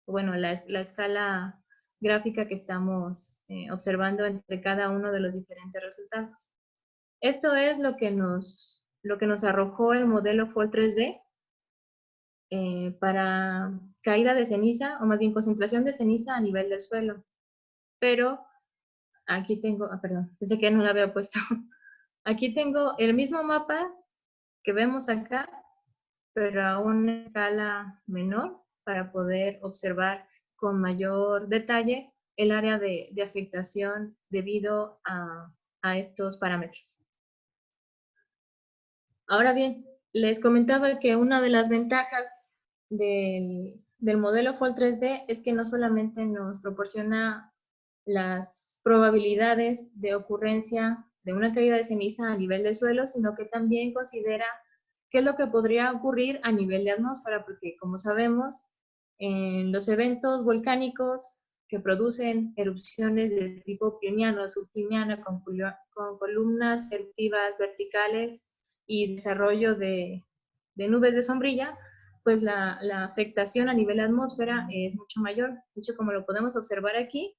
bueno, la escala gráfica que estamos observando entre cada uno de los diferentes resultados. Esto es lo que nos arrojó el modelo FOL 3D para caída de ceniza, o más bien concentración de ceniza a nivel del suelo. Pero aquí tengo, perdón, pensé que no la había puesto. Aquí tengo el mismo mapa que vemos acá, pero a una escala menor para poder observar con mayor detalle el área de afectación debido a estos parámetros. Ahora bien, les comentaba que una de las ventajas del modelo FOL 3D es que no solamente nos proporciona las probabilidades de ocurrencia de una caída de ceniza a nivel del suelo, sino que también considera qué es lo que podría ocurrir a nivel de atmósfera, porque como sabemos, en los eventos volcánicos que producen erupciones de tipo pliniano o subpliniana con columnas eruptivas verticales y desarrollo de nubes de sombrilla, pues la afectación a nivel de atmósfera es mucho mayor. De hecho, como lo podemos observar aquí,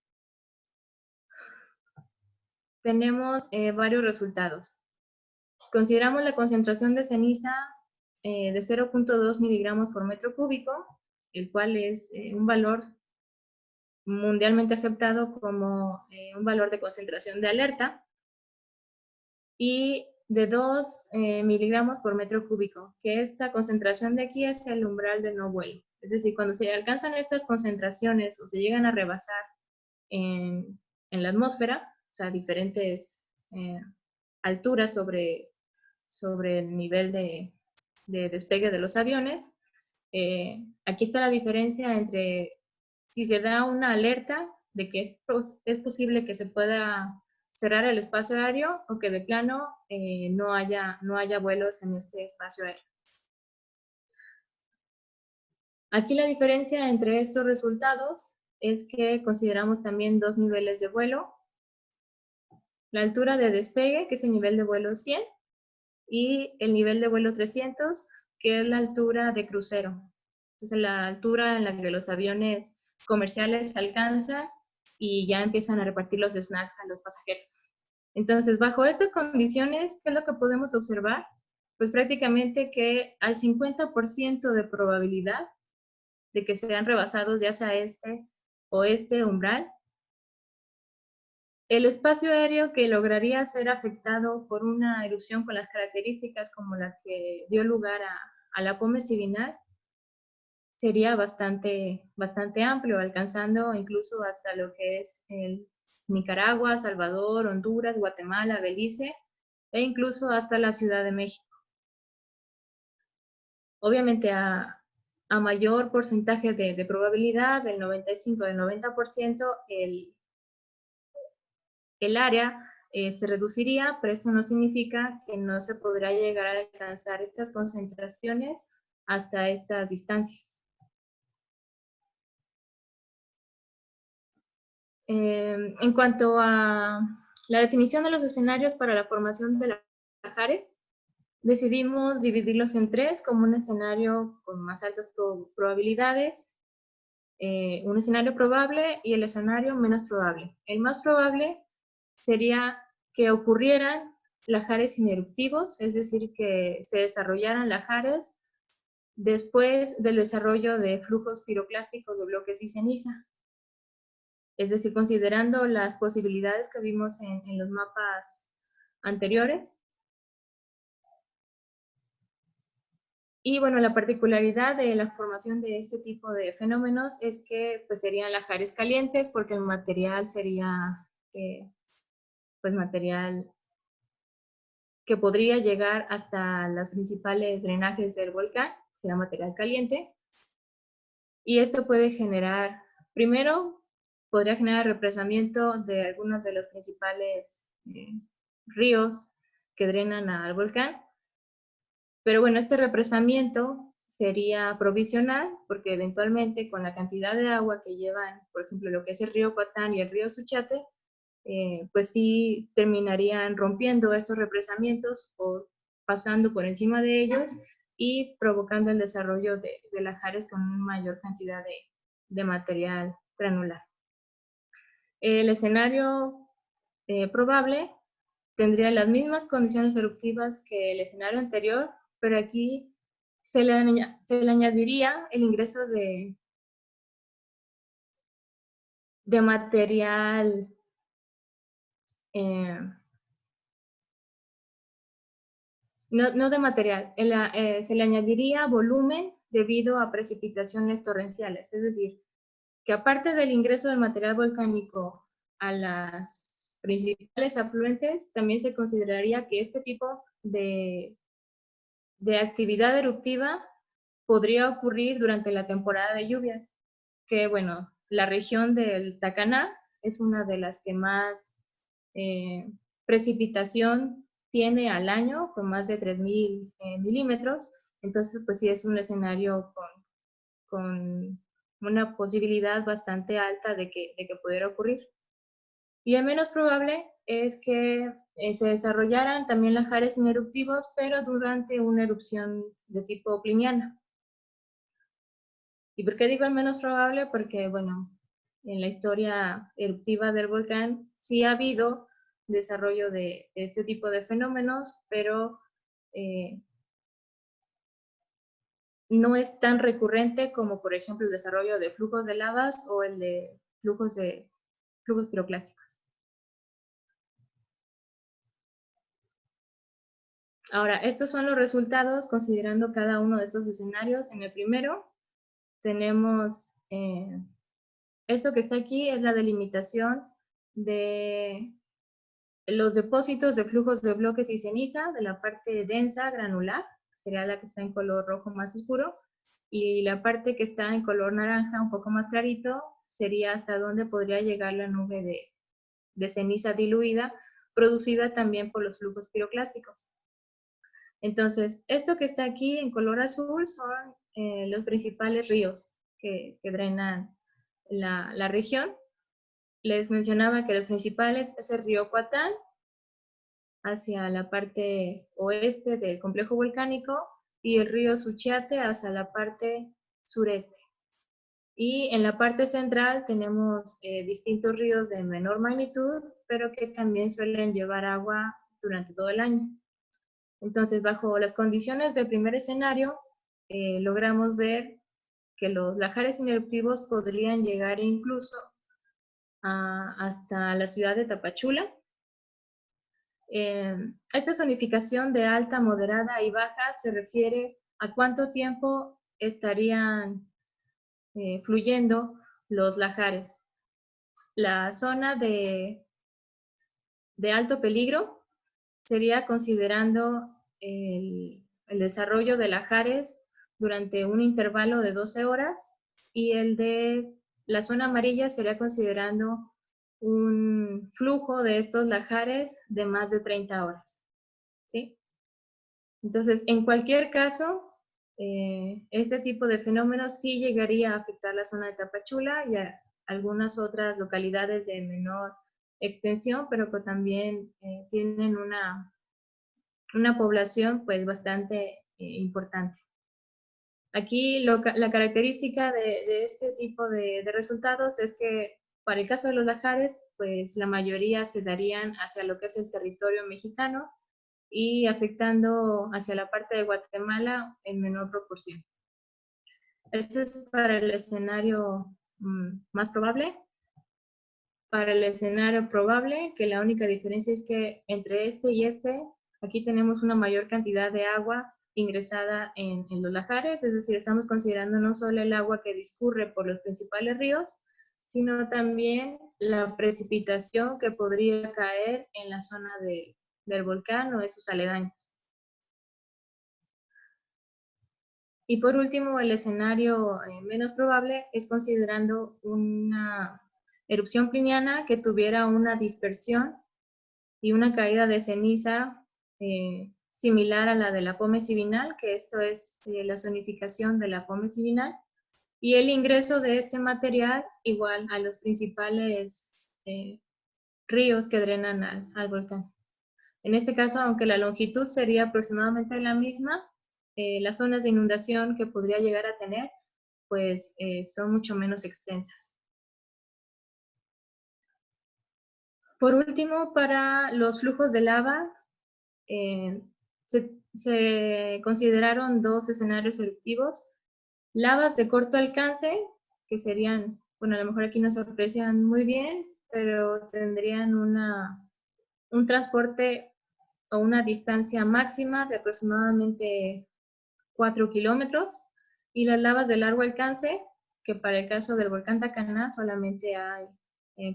tenemos varios resultados. Consideramos la concentración de ceniza de 0.2 miligramos por metro cúbico, el cual es un valor mundialmente aceptado como un valor de concentración de alerta, y de 2 miligramos por metro cúbico, que esta concentración de aquí es el umbral de no vuelo. Es decir, cuando se alcanzan estas concentraciones o se llegan a rebasar en la atmósfera, o sea, diferentes alturas sobre el nivel de despegue de los aviones, aquí está la diferencia entre si se da una alerta de que es posible que se pueda cerrar el espacio aéreo o que de plano no haya vuelos en este espacio aéreo. Aquí la diferencia entre estos resultados es que consideramos también dos niveles de vuelo: la altura de despegue, que es el nivel de vuelo 100, y el nivel de vuelo 300, que es la altura de crucero. Entonces, la altura en la que los aviones comerciales alcanzan y ya empiezan a repartir los snacks a los pasajeros. Entonces, bajo estas condiciones, ¿qué es lo que podemos observar? Pues prácticamente que al 50% de probabilidad de que sean rebasados ya sea este o este umbral, el espacio aéreo que lograría ser afectado por una erupción con las características como la que dio lugar a la Pómez Sivinal sería bastante amplio, alcanzando incluso hasta lo que es el Nicaragua, Salvador, Honduras, Guatemala, Belice e incluso hasta la Ciudad de México. Obviamente a mayor porcentaje de probabilidad, del 95, del 90%, el área se reduciría, pero esto no significa que no se podrá llegar a alcanzar estas concentraciones hasta estas distancias. En cuanto a la definición de los escenarios para la formación de lahares, decidimos dividirlos en tres, como un escenario con más altas probabilidades, un escenario probable y el escenario menos probable. El más probable sería que ocurrieran lahares ineruptivos, es decir, que se desarrollaran lahares después del desarrollo de flujos piroclásticos de bloques y ceniza. Es decir, considerando las posibilidades que vimos en los mapas anteriores. Y bueno, la particularidad de la formación de este tipo de fenómenos es que pues, serían lahares calientes porque el material sería pues material que podría llegar hasta los principales drenajes del volcán, será material caliente. Y esto puede generar, primero, podría generar represamiento de algunos de los principales ríos que drenan al volcán. Pero bueno, este represamiento sería provisional porque eventualmente con la cantidad de agua que llevan, por ejemplo, lo que es el río Coatán y el río Suchiate, pues sí terminarían rompiendo estos represamientos o pasando por encima de ellos y provocando el desarrollo de lahares con una mayor cantidad de material granular. El escenario probable tendría las mismas condiciones eruptivas que el escenario anterior, pero aquí se le añadiría el ingreso de material no de material, se le añadiría volumen debido a precipitaciones torrenciales, es decir, que aparte del ingreso del material volcánico a las principales afluentes, también se consideraría que este tipo de actividad eruptiva podría ocurrir durante la temporada de lluvias, que bueno, la región del Tacaná es una de las que más precipitación tiene al año, con más de 3.000 milímetros, entonces pues sí es un escenario con una posibilidad bastante alta de que pudiera ocurrir. Y el menos probable es que se desarrollaran también lahares ineruptivos, pero durante una erupción de tipo pliniana. ¿Y por qué digo el menos probable? Porque, bueno, en la historia eruptiva del volcán sí ha habido desarrollo de este tipo de fenómenos, pero no es tan recurrente como, por ejemplo, el desarrollo de flujos de lavas o el de flujos piroclásticos. Ahora, estos son los resultados considerando cada uno de estos escenarios. En el primero tenemos esto que está aquí, es la delimitación de los depósitos de flujos de bloques y ceniza de la parte densa, granular, sería la que está en color rojo más oscuro, y la parte que está en color naranja, un poco más clarito, sería hasta donde podría llegar la nube de ceniza diluida, producida también por los flujos piroclásticos. Entonces, esto que está aquí en color azul son los principales ríos que drenan la región. Les mencionaba que los principales es el río Coatán, hacia la parte oeste del complejo volcánico, y el río Suchiate hacia la parte sureste. Y en la parte central tenemos distintos ríos de menor magnitud, pero que también suelen llevar agua durante todo el año. Entonces, bajo las condiciones del primer escenario, logramos ver que los lahares ineruptivos podrían llegar incluso hasta la ciudad de Tapachula. Esta zonificación de alta, moderada y baja se refiere a cuánto tiempo estarían fluyendo los lahares. La zona de alto peligro sería considerando el desarrollo de lahares durante un intervalo de 12 horas, y el de la zona amarilla sería considerando un flujo de estos lahares de más de 30 horas, ¿sí? Entonces, en cualquier caso, este tipo de fenómenos sí llegaría a afectar la zona de Tapachula y a algunas otras localidades de menor extensión, pero que también tienen una población pues bastante importante. Aquí la característica de este tipo de resultados es que para el caso de los lahares, pues la mayoría se darían hacia lo que es el territorio mexicano y afectando hacia la parte de Guatemala en menor proporción. Este es para el escenario más probable. Para el escenario probable, que la única diferencia es que entre este y este, aquí tenemos una mayor cantidad de agua ingresada en los lahares, es decir, estamos considerando no solo el agua que discurre por los principales ríos, sino también la precipitación que podría caer en la zona del volcán o de sus aledaños. Y por último, el escenario menos probable es considerando una erupción pliniana que tuviera una dispersión y una caída de ceniza similar a la de la pómez sivinal, que esto es la zonificación de la pómez sivinal, y el ingreso de este material igual a los principales ríos que drenan al volcán. En este caso, aunque la longitud sería aproximadamente la misma, las zonas de inundación que podría llegar a tener, pues son mucho menos extensas. Por último, para los flujos de lava, se consideraron dos escenarios eruptivos: lavas de corto alcance, que serían, bueno, a lo mejor aquí no se aprecian muy bien, pero tendrían un transporte o una distancia máxima de aproximadamente 4 kilómetros, y las lavas de largo alcance, que para el caso del volcán Tacaná solamente hay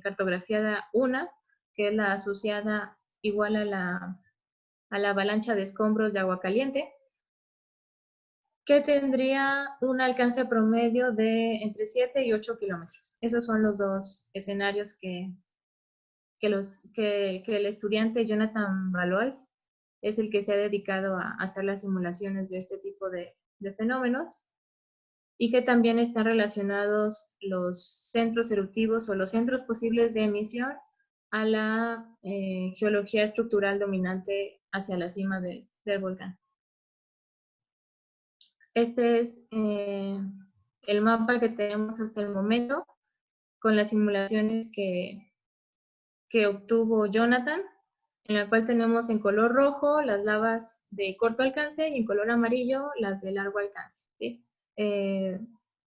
cartografiada una, que es la asociada igual a la avalancha de escombros de agua caliente, que tendría un alcance promedio de entre 7 y 8 kilómetros. Esos son los dos escenarios que el estudiante Jonathan Valois es el que se ha dedicado a hacer las simulaciones de este tipo de fenómenos, y que también están relacionados los centros eruptivos o los centros posibles de emisión a la geología estructural dominante hacia la cima del volcán. Este es el mapa que tenemos hasta el momento con las simulaciones que obtuvo Jonathan, en la cual tenemos en color rojo las lavas de corto alcance y en color amarillo las de largo alcance, ¿sí?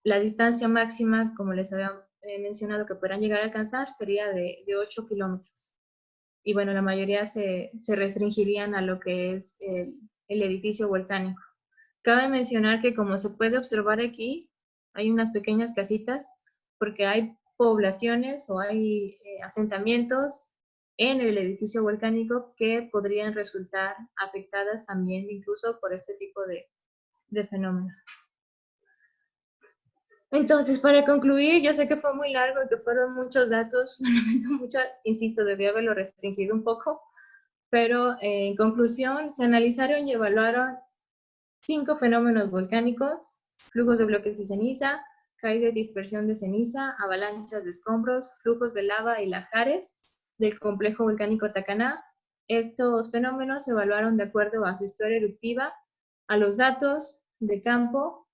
La distancia máxima, como les había mencionado, que podrán llegar a alcanzar sería de 8 kilómetros. Y bueno, la mayoría se restringirían a lo que es el edificio volcánico. Cabe mencionar que, como se puede observar aquí, hay unas pequeñas casitas porque hay poblaciones o hay asentamientos en el edificio volcánico que podrían resultar afectadas también incluso por este tipo de fenómenos. Entonces, para concluir, yo sé que fue muy largo y que fueron muchos datos, me lamento mucho, insisto, debí haberlo restringido un poco, pero en conclusión, se analizaron y evaluaron 5 fenómenos volcánicos: flujos de bloques de ceniza, caída y dispersión de ceniza, avalanchas de escombros, flujos de lava y lahares del complejo volcánico Tacaná. Estos fenómenos se evaluaron de acuerdo a su historia eruptiva, a los datos de campo,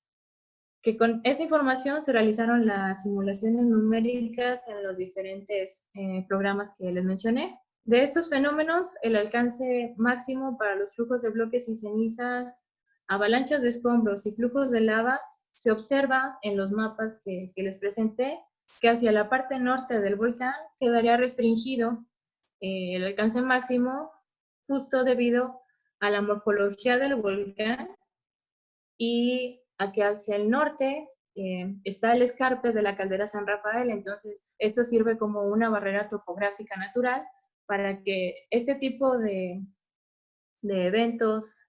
que con esta información se realizaron las simulaciones numéricas en los diferentes programas que les mencioné. De estos fenómenos, el alcance máximo para los flujos de bloques y cenizas, avalanchas de escombros y flujos de lava se observa en los mapas que les presenté, que hacia la parte norte del volcán quedaría restringido el alcance máximo, justo debido a la morfología del volcán, y a que hacia el norte está el escarpe de la caldera San Rafael, entonces esto sirve como una barrera topográfica natural para que este tipo de eventos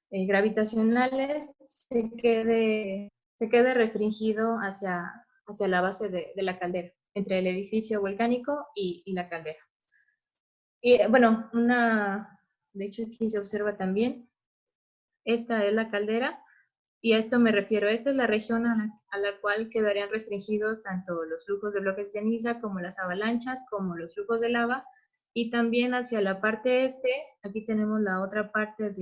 gravitacionales se quede restringido hacia la base de la caldera, entre el edificio volcánico y la caldera. Y bueno, de hecho aquí se observa también, esta es la caldera, y a esto me refiero, esta es la región a la cual quedarían restringidos tanto los flujos de bloques de ceniza como las avalanchas, como los flujos de lava, y también hacia la parte este, aquí tenemos la otra parte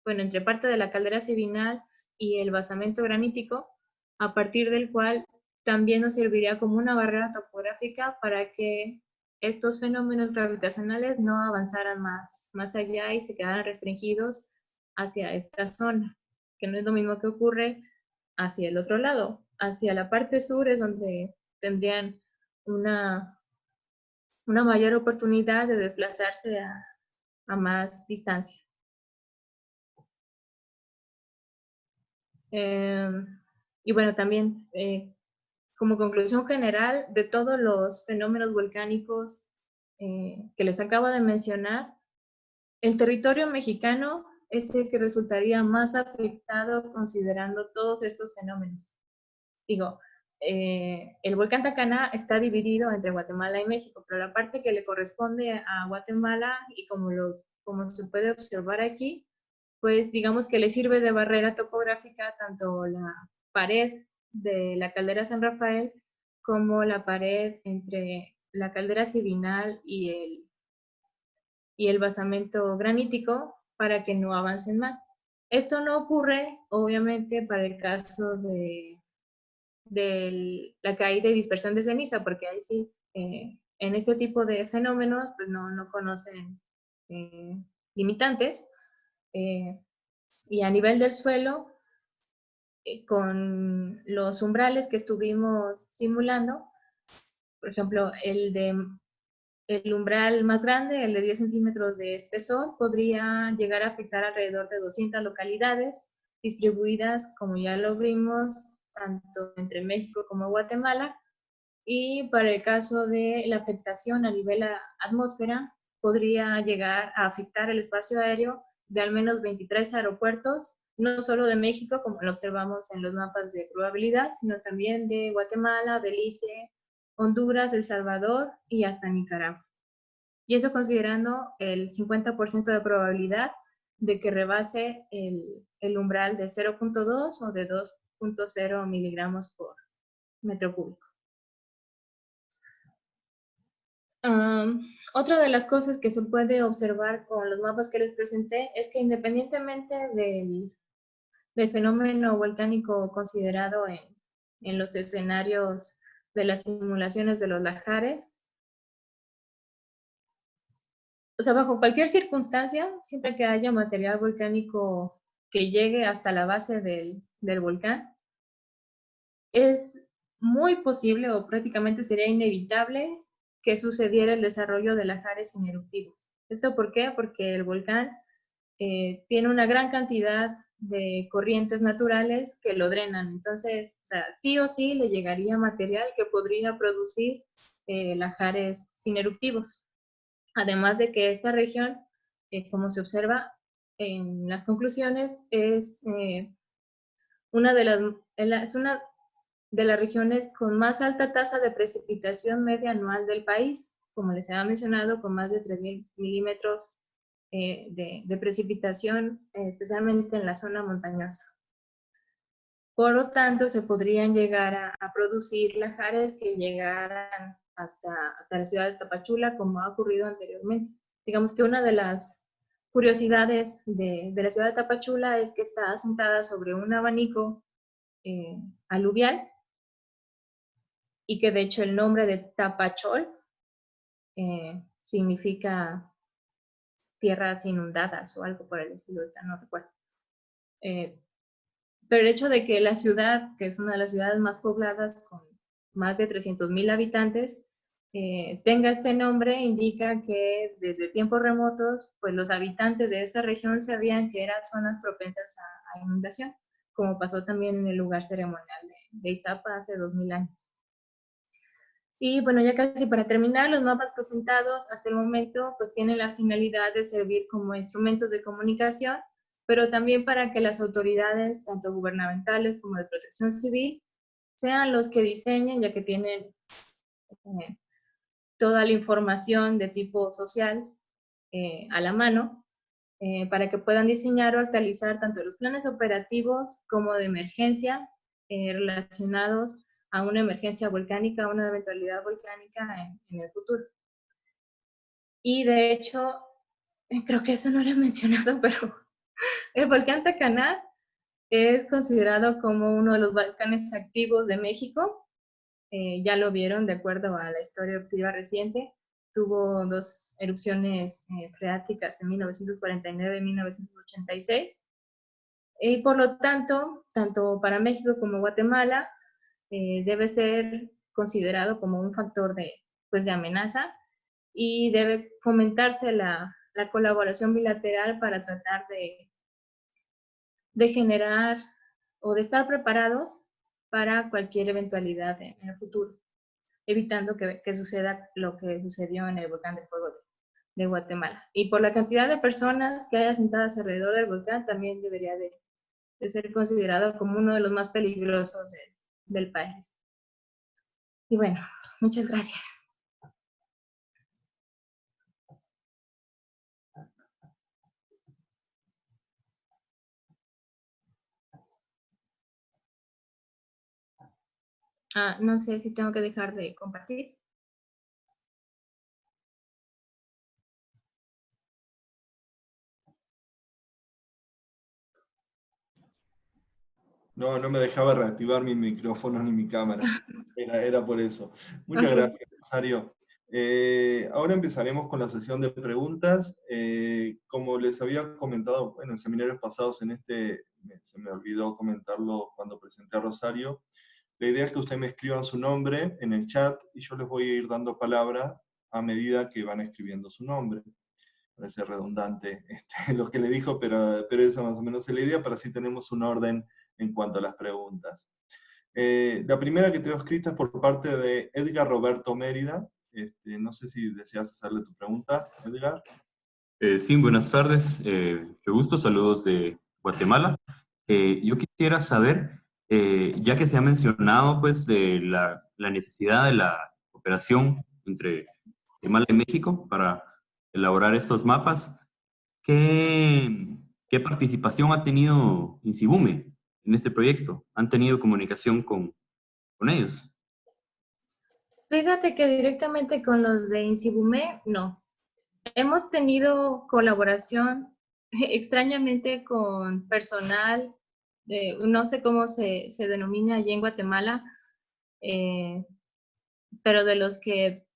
entre parte de la caldera Sivinal y el basamento granítico, a partir del cual también nos serviría como una barrera topográfica para que estos fenómenos gravitacionales no avanzaran más allá y se quedaran restringidos hacia esta zona, que no es lo mismo que ocurre hacia el otro lado. Hacia la parte sur es donde tendrían una mayor oportunidad de desplazarse a más distancia. Y bueno, también como conclusión general de todos los fenómenos volcánicos que les acabo de mencionar, el territorio mexicano es el que resultaría más afectado considerando todos estos fenómenos. Digo, el volcán Tacaná está dividido entre Guatemala y México, pero la parte que le corresponde a Guatemala, y como se puede observar aquí, pues digamos que le sirve de barrera topográfica tanto la pared de la caldera San Rafael como la pared entre la caldera Sivinal y el basamento granítico para que no avancen más. Esto no ocurre, obviamente, para el caso de la caída y dispersión de ceniza, porque ahí sí, en este tipo de fenómenos, pues no conocen limitantes. Y a nivel del suelo, con los umbrales que estuvimos simulando, por ejemplo, el umbral más grande, el de 10 centímetros de espesor, podría llegar a afectar alrededor de 200 localidades distribuidas, como ya lo vimos, tanto entre México como Guatemala. Y para el caso de la afectación a nivel atmósfera, podría llegar a afectar el espacio aéreo de al menos 23 aeropuertos, no solo de México, como lo observamos en los mapas de probabilidad, sino también de Guatemala, Belice, Honduras, El Salvador y hasta Nicaragua. Y eso considerando el 50% de probabilidad de que rebase el umbral de 0.2 o de 2.0 miligramos por metro cúbico. Otra de las cosas que se puede observar con los mapas que les presenté es que independientemente del fenómeno volcánico considerado en los escenarios de las simulaciones de los lajares, o sea, bajo cualquier circunstancia, siempre que haya material volcánico que llegue hasta la base del volcán, es muy posible o prácticamente sería inevitable que sucediera el desarrollo de lajares ineruptivos. ¿Esto por qué? Porque el volcán tiene una gran cantidad de corrientes naturales que lo drenan. Entonces, o sea, sí o sí le llegaría material que podría producir lajares ineruptivos. Además de que esta región, como se observa en las conclusiones, es una de las regiones con más alta tasa de precipitación media anual del país, como les había mencionado, con más de 3.000 milímetros de precipitación, especialmente en la zona montañosa. Por lo tanto, se podrían llegar a producir lajares que llegaran hasta la ciudad de Tapachula, como ha ocurrido anteriormente. Digamos que una de las curiosidades de la ciudad de Tapachula es que está asentada sobre un abanico aluvial, y que de hecho el nombre de Tapachol significa tierras inundadas o algo por el estilo, no recuerdo. Pero el hecho de que la ciudad, que es una de las ciudades más pobladas con más de 300,000 habitantes, tenga este nombre, indica que desde tiempos remotos, pues los habitantes de esta región sabían que eran zonas propensas a inundación, como pasó también en el lugar ceremonial de Izapa hace 2000 años. Y bueno, ya casi para terminar, los mapas presentados hasta el momento pues tienen la finalidad de servir como instrumentos de comunicación, pero también para que las autoridades, tanto gubernamentales como de protección civil, sean los que diseñen, ya que tienen toda la información de tipo social a la mano, para que puedan diseñar o actualizar tanto los planes operativos como de emergencia relacionados a una emergencia volcánica, a una eventualidad volcánica en el futuro. Y de hecho, creo que eso no lo he mencionado, pero el volcán Tacaná es considerado como uno de los volcanes activos de México. Ya lo vieron de acuerdo a la historia eruptiva reciente. Tuvo 2 erupciones freáticas en 1949 y 1986. Y por lo tanto, tanto para México como Guatemala, debe ser considerado como un factor pues, de amenaza y debe fomentarse la colaboración bilateral para tratar de generar o de estar preparados para cualquier eventualidad en el futuro, evitando que suceda lo que sucedió en el volcán de fuego de Guatemala. Y por la cantidad de personas que hay asentadas alrededor del volcán, también debería de ser considerado como uno de los más peligrosos del país. Y bueno, muchas gracias. No sé si tengo que dejar de compartir.
No, no me dejaba reactivar mi micrófono ni mi cámara. Era por eso. Muchas
Okay.
gracias, Rosario. Ahora empezaremos con la sesión de preguntas. Como les había comentado en seminarios pasados, se me olvidó comentarlo cuando presenté a Rosario. La idea es que ustedes me escriban su nombre en el chat y yo les voy a ir dando palabra a medida que van escribiendo su nombre. Parece redundante lo que le dijo, pero esa más o menos es la idea, para así tenemos un orden en cuanto a las preguntas. La primera que tengo escrita es por parte de Edgar Roberto Mérida. No sé si deseas hacerle tu pregunta, Edgar.
Sí, buenas tardes. Qué gusto, saludos de Guatemala. Yo quisiera saber, ya que se ha mencionado pues de la necesidad de la cooperación entre Guatemala y México para elaborar estos mapas, ¿qué participación ha tenido Insibume en este proyecto? ¿Han tenido comunicación con ellos?
Fíjate que directamente con los de Insibume, no. Hemos tenido colaboración extrañamente con personal, no sé cómo se denomina allí en Guatemala, pero de los que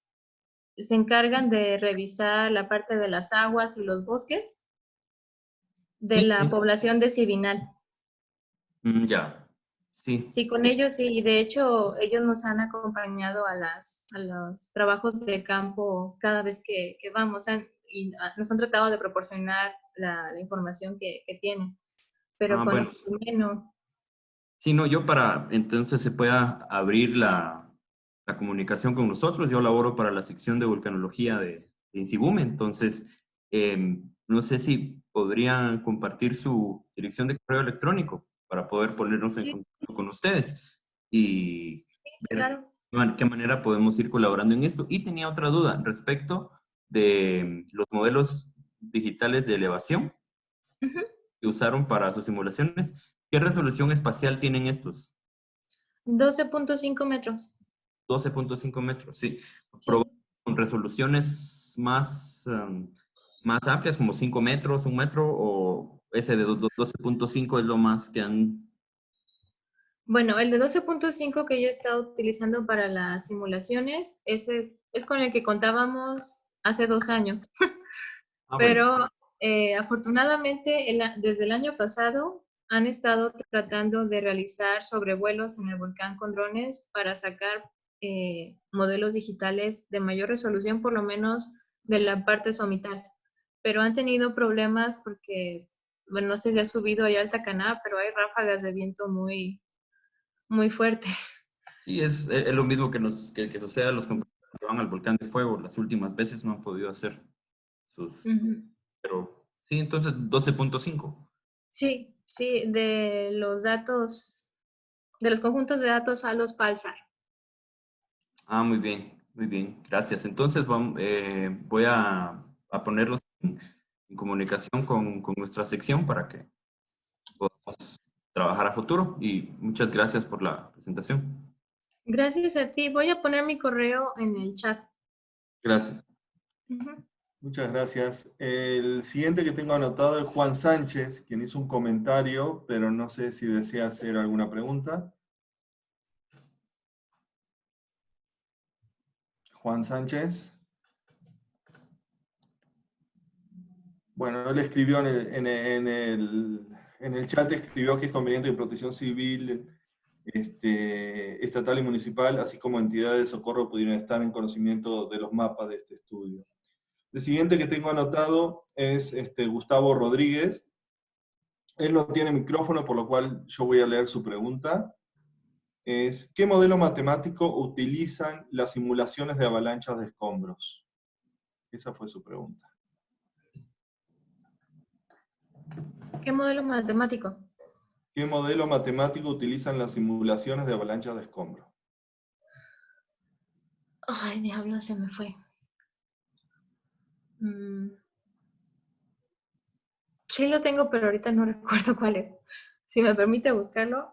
se encargan de revisar la parte de las aguas y los bosques de
Sí,
la
sí.
población de Sibinal.
Ya, sí.
Sí, con ellos sí, y de hecho ellos nos han acompañado a los trabajos de campo cada vez que vamos, y nos han tratado de proporcionar la información que tienen, pero con
Bueno.
Insibume no.
Sí, no, yo para entonces se pueda abrir la comunicación con nosotros, yo laboro para la sección de volcanología de Insibume, entonces no sé si podrían compartir su dirección de correo electrónico para poder ponernos en
Sí,
contacto con ustedes y
sí,
ver
claro.
de qué manera podemos ir colaborando en esto. Y tenía otra duda respecto de los modelos digitales de elevación
Ujú.
que usaron para sus simulaciones. ¿Qué resolución espacial tienen estos?
12.5 metros.
12.5 metros, sí.
Sí.
Con resoluciones más amplias, como 5 metros, 1 metro, o ese de 12.5 es lo más que han...
Bueno, el de 12.5 que yo he estado utilizando para las simulaciones, ese es con el que contábamos hace 2 años.
Bueno.
Pero afortunadamente desde el año pasado han estado tratando de realizar sobrevuelos en el volcán con drones para sacar modelos digitales de mayor resolución, por lo menos de la parte somital. Pero han tenido problemas porque, bueno, no sé si ha subido allá al Tacaná, pero hay ráfagas de viento muy muy fuertes.
Sí, es lo mismo que sucede a los compañeros que van al volcán de fuego. Las últimas veces no han podido hacer sus...
Ujú.
Pero sí, entonces 12.5.
Sí, sí, de los datos, de los conjuntos de datos a los Pulsar.
Ah, muy bien, gracias. Entonces voy a ponerlos en comunicación con nuestra sección para que podamos trabajar a futuro y muchas gracias por la presentación.
Gracias a ti. Voy a poner mi correo en el chat.
Gracias.
Ujú.
Muchas gracias. El siguiente que tengo anotado es Juan Sánchez, quien hizo un comentario, pero no sé si desea hacer alguna pregunta. Juan Sánchez. Bueno, él escribió en el chat, escribió que es conveniente que Protección Civil estatal y municipal, así como entidades de socorro, pudieran estar en conocimiento de los mapas de este estudio. El siguiente que tengo anotado es Gustavo Rodríguez. Él no tiene micrófono, por lo cual yo voy a leer su pregunta. ¿Qué modelo matemático utilizan las simulaciones de avalanchas de escombros? Esa fue su pregunta.
¿Qué modelo matemático?
¿Qué modelo matemático utilizan las simulaciones de avalanchas de escombros?
Ay, diablo, se me fue. Sí lo tengo, pero ahorita no recuerdo cuál es. Si me permite buscarlo,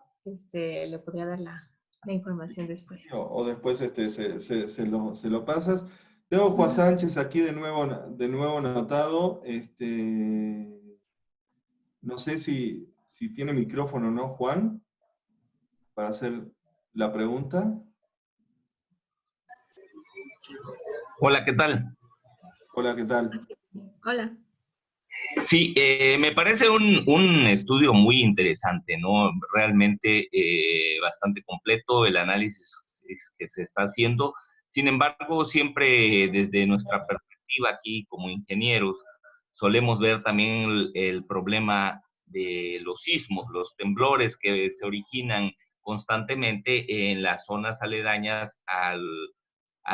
le podría dar la información después.
O después se lo pasas. Tengo Juan Sánchez aquí de nuevo anotado. No sé si tiene micrófono o no, Juan, para hacer la pregunta.
Hola, ¿qué tal?
Hola, ¿qué tal?
Hola.
Sí, me parece un estudio muy interesante, ¿no? Realmente bastante completo el análisis que se está haciendo. Sin embargo, siempre desde nuestra perspectiva aquí como ingenieros, solemos ver también el problema de los sismos, los temblores que se originan constantemente en las zonas aledañas a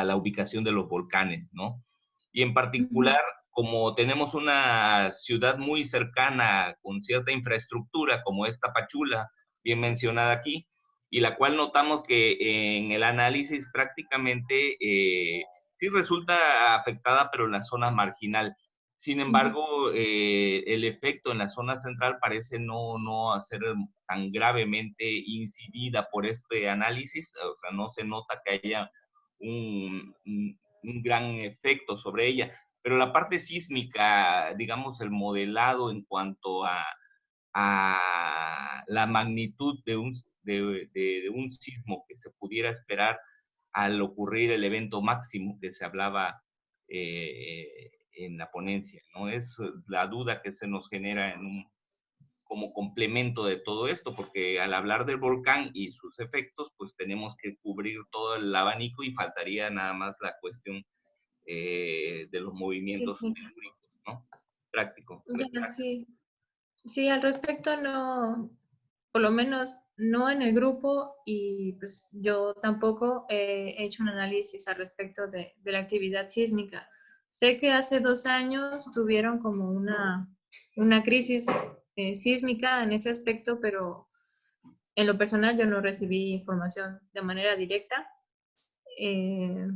la ubicación de los volcanes, ¿no? Y en particular, como tenemos una ciudad muy cercana con cierta infraestructura como es Tapachula, bien mencionada aquí, y la cual notamos que en el análisis prácticamente sí resulta afectada, pero en la zona marginal. Sin embargo, el efecto en la zona central parece no ser tan gravemente incidida por este análisis, o sea, no se nota que haya un gran efecto sobre ella. Pero la parte sísmica, digamos, el modelado en cuanto a la magnitud de un sismo que se pudiera esperar al ocurrir el evento máximo que se hablaba en la ponencia, ¿no? Es la duda que se nos genera como complemento de todo esto, porque al hablar del volcán y sus efectos, pues tenemos que cubrir todo el abanico y faltaría nada más la cuestión de los movimientos
Sí,
telúricos, ¿no? Práctico.
ya, sí. Sí, al respecto no, por lo menos no en el grupo y pues yo tampoco he hecho un análisis al respecto de la actividad sísmica. Sé que hace 2 años tuvieron como una crisis sísmica en ese aspecto, pero en lo personal yo no recibí información de manera directa. Eh,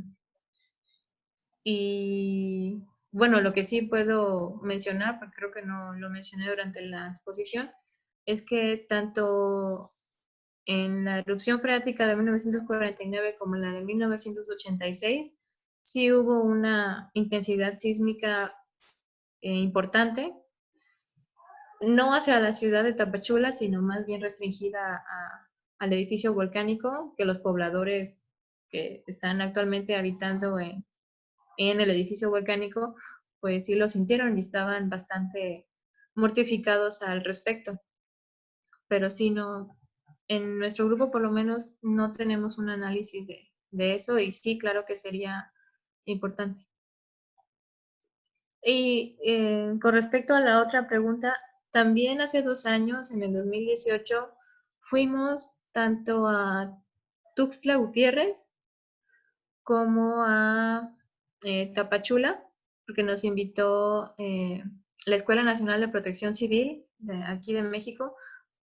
y bueno, lo que sí puedo mencionar, porque creo que no lo mencioné durante la exposición, es que tanto en la erupción freática de 1949 como en la de 1986, sí hubo una intensidad sísmica importante, no hacia la ciudad de Tapachula, sino más bien restringida al edificio volcánico, que los pobladores que están actualmente habitando en el edificio volcánico, pues sí lo sintieron y estaban bastante mortificados al respecto. Pero sí, no, en nuestro grupo por lo menos no tenemos un análisis de eso y sí, claro que sería importante. Y con respecto a la otra pregunta, también hace 2 años, en el 2018, fuimos tanto a Tuxtla Gutiérrez como a Tapachula, porque nos invitó la Escuela Nacional de Protección Civil de aquí de México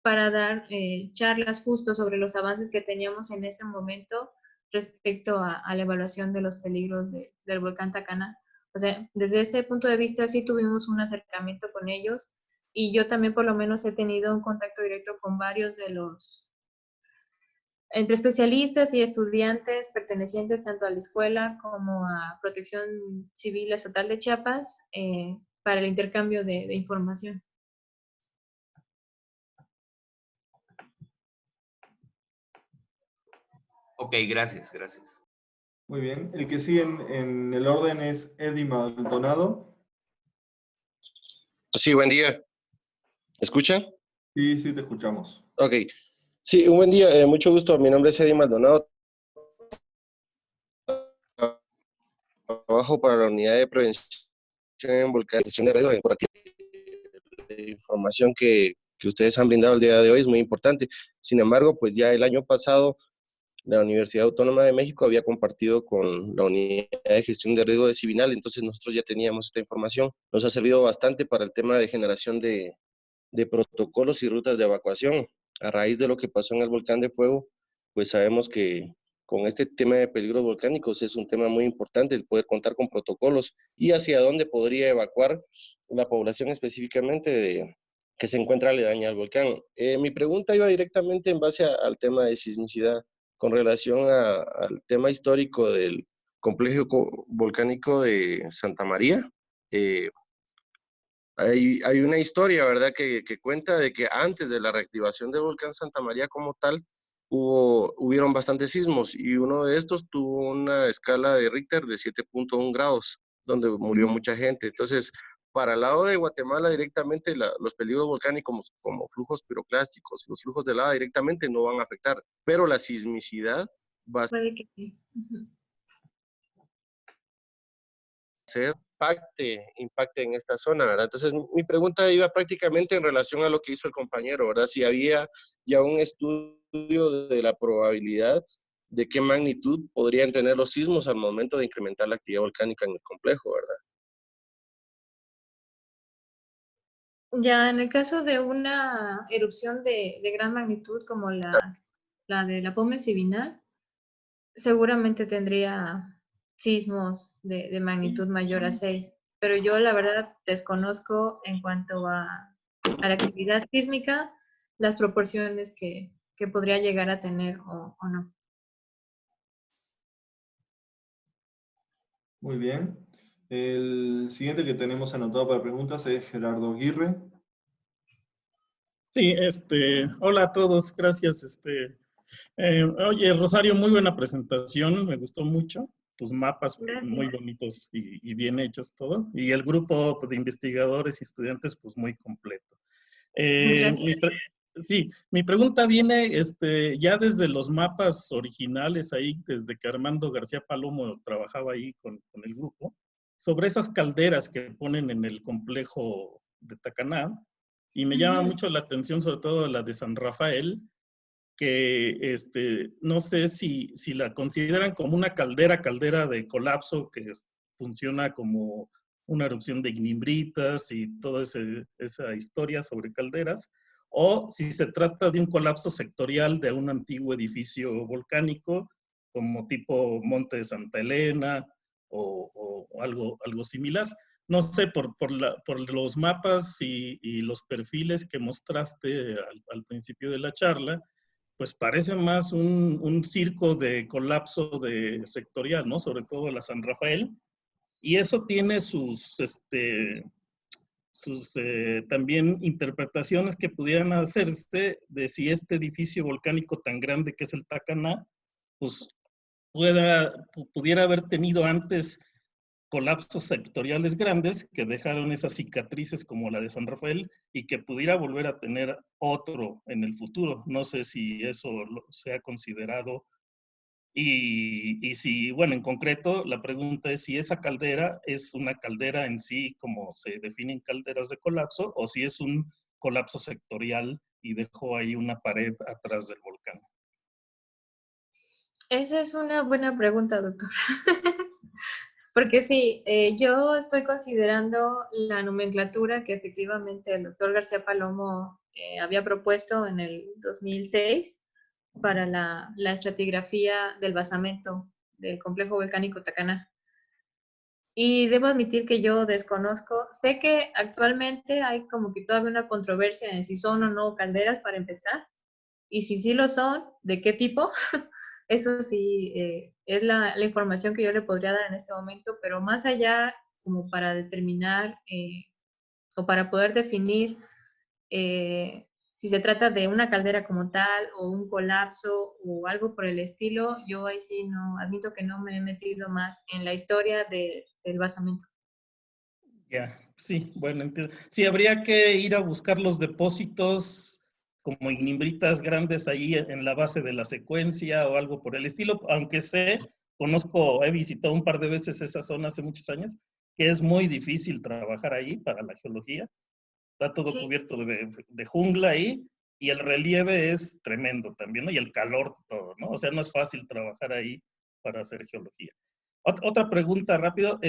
para dar charlas justo sobre los avances que teníamos en ese momento respecto a la evaluación de los peligros del volcán Tacaná. O sea, desde ese punto de vista sí tuvimos un acercamiento con ellos y yo también por lo menos he tenido un contacto directo con varios de los, entre especialistas y estudiantes pertenecientes tanto a la escuela como a Protección Civil Estatal de Chiapas para el intercambio de información.
Ok, gracias, gracias.
Muy bien. El que sigue en el orden es Eddie Maldonado.
Sí, buen día. ¿Escucha?
Sí, sí, te escuchamos.
Ok. Sí, un buen día. Mucho gusto. Mi nombre es Eddie Maldonado. Trabajo para la Unidad de Prevención en Volcanes de Riesgo. La información que ustedes han brindado el día de hoy es muy importante. Sin embargo, pues ya el año pasado la Universidad Autónoma de México había compartido con la Unidad de Gestión de Riesgo de Civinal, entonces nosotros ya teníamos esta información. Nos ha servido bastante para el tema de generación de protocolos y rutas de evacuación. A raíz de lo que pasó en el volcán de Fuego, pues sabemos que con este tema de peligros volcánicos es un tema muy importante el poder contar con protocolos y hacia dónde podría evacuar la población específicamente que se encuentra aledaña al volcán. Mi pregunta iba directamente en base al tema de sismicidad con relación al tema histórico del complejo volcánico de Santa María. Hay una historia, ¿verdad?, que cuenta de que antes de la reactivación del volcán Santa María como tal, hubieron bastantes sismos y uno de estos tuvo una escala de Richter de 7.1 grados, donde murió mucha gente. Entonces, para el lado de Guatemala directamente, los peligros volcánicos como flujos piroclásticos, los flujos de lava directamente no van a afectar, pero la sismicidad va a
Puede que sí.
ser impacte en esta zona, ¿verdad? Entonces, mi pregunta iba prácticamente en relación a lo que hizo el compañero, ¿verdad? Si había ya un estudio de la probabilidad de qué magnitud podrían tener los sismos al momento de incrementar la actividad volcánica en el complejo, ¿verdad?
Ya en el caso de una erupción de gran magnitud como la de la Pómez Sivinal, seguramente tendría sismos de magnitud mayor a 6, pero yo la verdad desconozco en cuanto a la actividad sísmica las proporciones que podría llegar a tener o no.
Muy bien. El siguiente que tenemos anotado para preguntas es Gerardo Aguirre.
Sí, hola a todos, gracias. Oye, Rosario, muy buena presentación, me gustó mucho. Tus mapas muy
Gracias.
bonitos y bien hechos todo. Y el grupo pues, de investigadores y estudiantes, pues muy completo.
Gracias.
Sí, mi pregunta viene ya desde los mapas originales ahí, desde que Armando García Palomo trabajaba ahí con el grupo, sobre esas calderas que ponen en el complejo de Tacaná. Y me llama mucho la atención, sobre todo la de San Rafael, que no sé si la consideran como una caldera de colapso que funciona como una erupción de ignimbritas y toda esa historia sobre calderas, o si se trata de un colapso sectorial de un antiguo edificio volcánico, como tipo Monte de Santa Elena o algo similar. No sé, por los mapas y los perfiles que mostraste al principio de la charla, pues parece más un circo de colapso sectorial, ¿no? Sobre todo la San Rafael. Y eso tiene sus también interpretaciones que pudieran hacerse de si este edificio volcánico tan grande que es el Tacaná, pues pudiera haber tenido antes colapsos sectoriales grandes que dejaron esas cicatrices como la de San Rafael y que pudiera volver a tener otro en el futuro. No sé si eso se ha considerado y si, bueno, en concreto, la pregunta es si esa caldera es una caldera en sí, como se definen calderas de colapso, o si es un colapso sectorial y dejó ahí una pared atrás del volcán.
Esa es una buena pregunta, doctor. Porque sí, yo estoy considerando la nomenclatura que efectivamente el doctor García Palomo había propuesto en el 2006 para la estratigrafía del basamento del complejo volcánico Tacaná. Y debo admitir que yo desconozco, sé que actualmente hay como que todavía una controversia en si son o no calderas para empezar, y si sí lo son, ¿de qué tipo? Eso sí, es la información que yo le podría dar en este momento, pero más allá, como para determinar o para poder definir si se trata de una caldera como tal o un colapso o algo por el estilo, yo ahí sí no, admito que no me he metido más en la historia del basamento.
Ya, sí, bueno, entiendo. Sí, habría que ir a buscar los depósitos como ignimbritas grandes ahí en la base de la secuencia o algo por el estilo, aunque he visitado un par de veces esa zona hace muchos años, que es muy difícil trabajar ahí para la geología. Está todo
Sí,
cubierto de jungla ahí y el relieve es tremendo también, ¿no? Y el calor, todo, ¿no? O sea, no es fácil trabajar ahí para hacer geología. Otra pregunta rápido,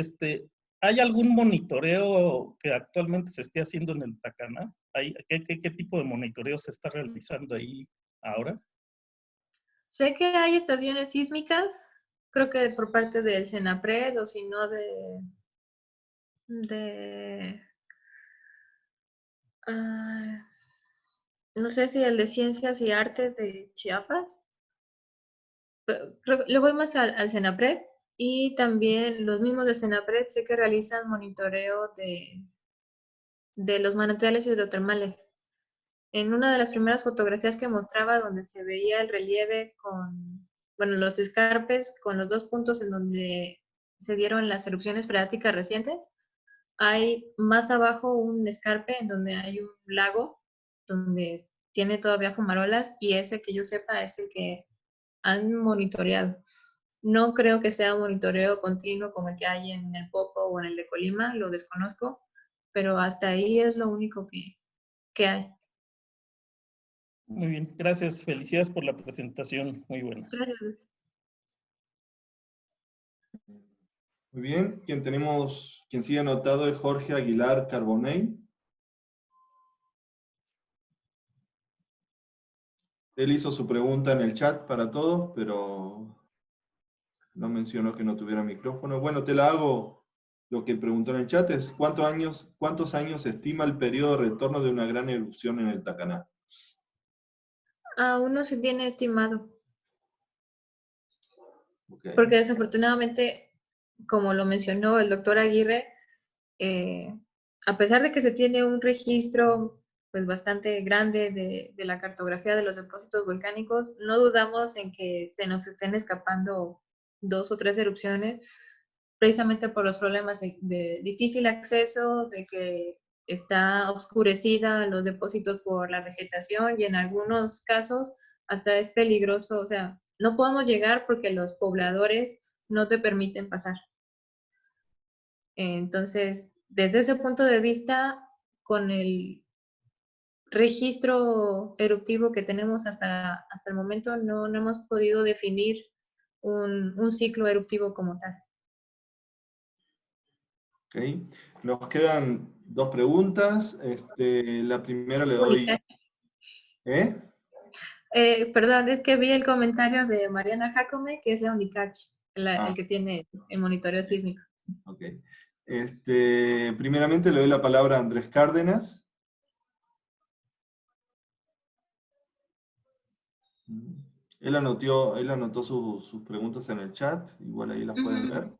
¿hay algún monitoreo que actualmente se esté haciendo en el Tacaná? ¿Qué tipo de monitoreo se está realizando ahí ahora?
sé que hay estaciones sísmicas, creo que por parte del CENAPRED o si no de ah, no sé si el de Ciencias y Artes de Chiapas, le voy más al CENAPRED, y también los mismos de CENAPRED sé que realizan monitoreo de los manantiales hidrotermales. En una de las primeras fotografías que mostraba donde se veía el relieve con, bueno, los escarpes con los dos puntos en donde se dieron las erupciones freáticas recientes, hay más abajo un escarpe en donde hay un lago donde tiene todavía fumarolas, y ese que yo sepa es el que han monitoreado. No creo que sea un monitoreo continuo como el que hay en el Popo o en el de Colima, lo desconozco, pero hasta ahí es lo único que hay.
Muy bien, gracias. Felicidades por la presentación, muy buena.
Gracias.
Muy bien, quien sigue anotado es Jorge Aguilar Carbonell. Él hizo su pregunta en el chat para todos, pero no mencionó que no tuviera micrófono. Bueno, te la hago. Lo que preguntó en el chat es, ¿cuántos años estima el periodo de retorno de una gran erupción en el Tacaná?
Aún no se tiene estimado,
Okay.
porque desafortunadamente, como lo mencionó el doctor Aguirre, a pesar de que se tiene un registro pues bastante grande de la cartografía de los depósitos volcánicos, no dudamos en que se nos estén escapando 2 o 3 erupciones, precisamente por los problemas de difícil acceso, de que está oscurecida los depósitos por la vegetación, y en algunos casos hasta es peligroso, o sea, no podemos llegar porque los pobladores no te permiten pasar. Entonces, desde ese punto de vista, con el registro eruptivo que tenemos hasta el momento, no hemos podido definir un ciclo eruptivo como tal.
Ok. Nos quedan 2 preguntas. La primera le doy... ¿Eh?
Perdón, es que vi el comentario de Mariana Jacome, que es la UNICACH, el que tiene el monitoreo sísmico.
Ok. Primeramente le doy la palabra a Andrés Cárdenas. Él anotó sus preguntas en el chat, igual ahí las pueden ver.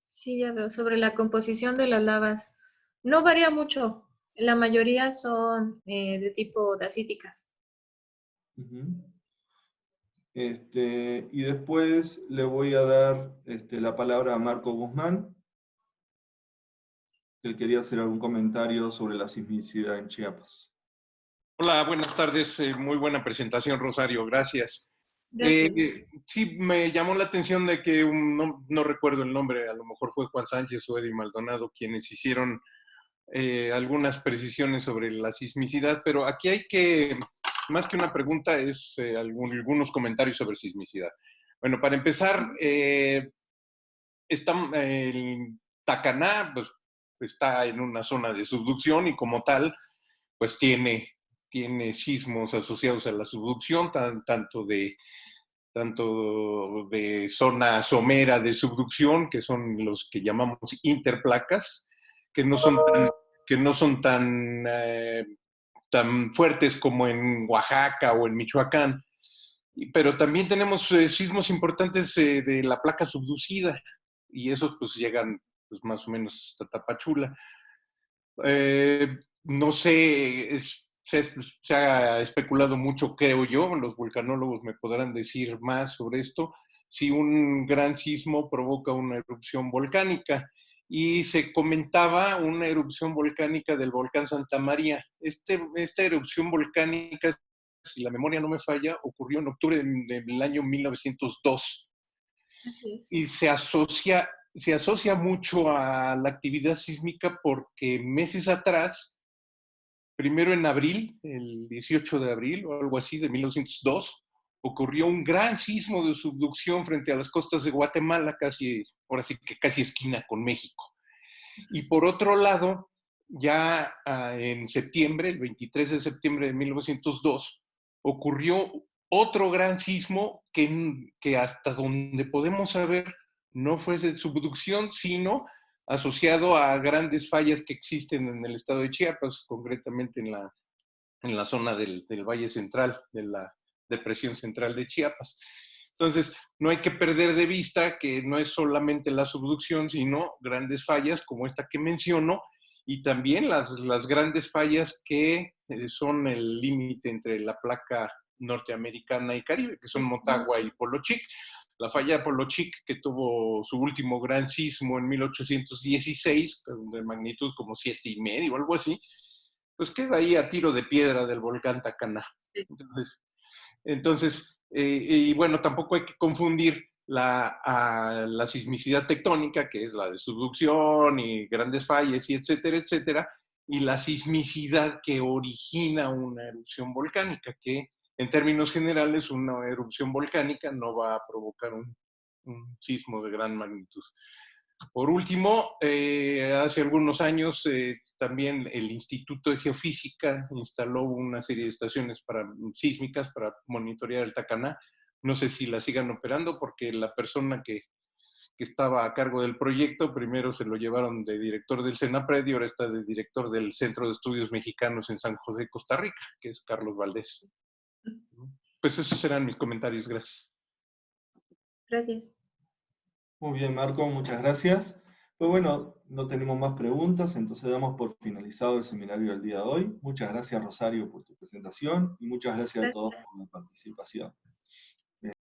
Sí, ya veo, sobre la composición de las lavas. No varía mucho, la mayoría son de tipo dacíticas.
Y después le voy a dar la palabra a Marco Guzmán, que quería hacer algún comentario sobre la sismicidad en Chiapas.
Hola, buenas tardes. Muy buena presentación, Rosario. Gracias.
Gracias.
Sí, me llamó la atención de que no recuerdo el nombre, a lo mejor fue Juan Sánchez o Eddie Maldonado quienes hicieron algunas precisiones sobre la sismicidad, pero aquí hay que, más que una pregunta, es algunos comentarios sobre sismicidad. Bueno, para empezar, el Tacaná pues, está en una zona de subducción y como tal, pues tiene sismos asociados a la subducción, tanto de zona somera de subducción, que son los que llamamos interplacas, que no son tan fuertes como en Oaxaca o en Michoacán. Pero también tenemos sismos importantes de la placa subducida, y esos pues llegan pues, más o menos hasta Tapachula. No sé, se ha especulado mucho, creo yo, los vulcanólogos me podrán decir más sobre esto, si un gran sismo provoca una erupción volcánica. Y se comentaba una erupción volcánica del volcán Santa María. Esta erupción volcánica, si la memoria no me falla, ocurrió en octubre del año 1902.
Así es.
Y se asocia mucho a la actividad sísmica porque meses atrás, primero en abril, el 18 de abril o algo así, de 1902, ocurrió un gran sismo de subducción frente a las costas de Guatemala, ahora sí que casi esquina con México. Y por otro lado, ya en septiembre, el 23 de septiembre de 1902, ocurrió otro gran sismo que hasta donde podemos saber no fue de subducción, sino asociado a grandes fallas que existen en el estado de Chiapas, concretamente en la zona del Valle Central, de la Depresión Central de Chiapas. Entonces, no hay que perder de vista que no es solamente la subducción, sino grandes fallas como esta que menciono, y también las grandes fallas que son el límite entre la placa norteamericana y Caribe, que son Motagua y Polo Chic. La falla de Polo Chic, que tuvo su último gran sismo en 1816, de magnitud como 7,5 o algo así, pues queda ahí a tiro de piedra del volcán Tacaná. Entonces y bueno, tampoco hay que confundir la sismicidad tectónica, que es la de subducción y grandes fallas y etcétera, etcétera, y la sismicidad que origina una erupción volcánica, que en términos generales una erupción volcánica no va a provocar un sismo de gran magnitud. Por último, hace algunos años también el Instituto de Geofísica instaló una serie de estaciones sísmicas para monitorear el Tacaná. No sé si la sigan operando porque la persona que estaba a cargo del proyecto, primero se lo llevaron de director del CENAPRED y ahora está de director del Centro de Estudios Mexicanos en San José, Costa Rica, que es Carlos Valdés. Pues esos serán mis comentarios. Gracias.
Gracias.
Muy bien, Marco, muchas gracias. Pues bueno, no tenemos más preguntas, entonces damos por finalizado el seminario del día de hoy. Muchas gracias, Rosario, por tu presentación y muchas gracias a todos por la participación.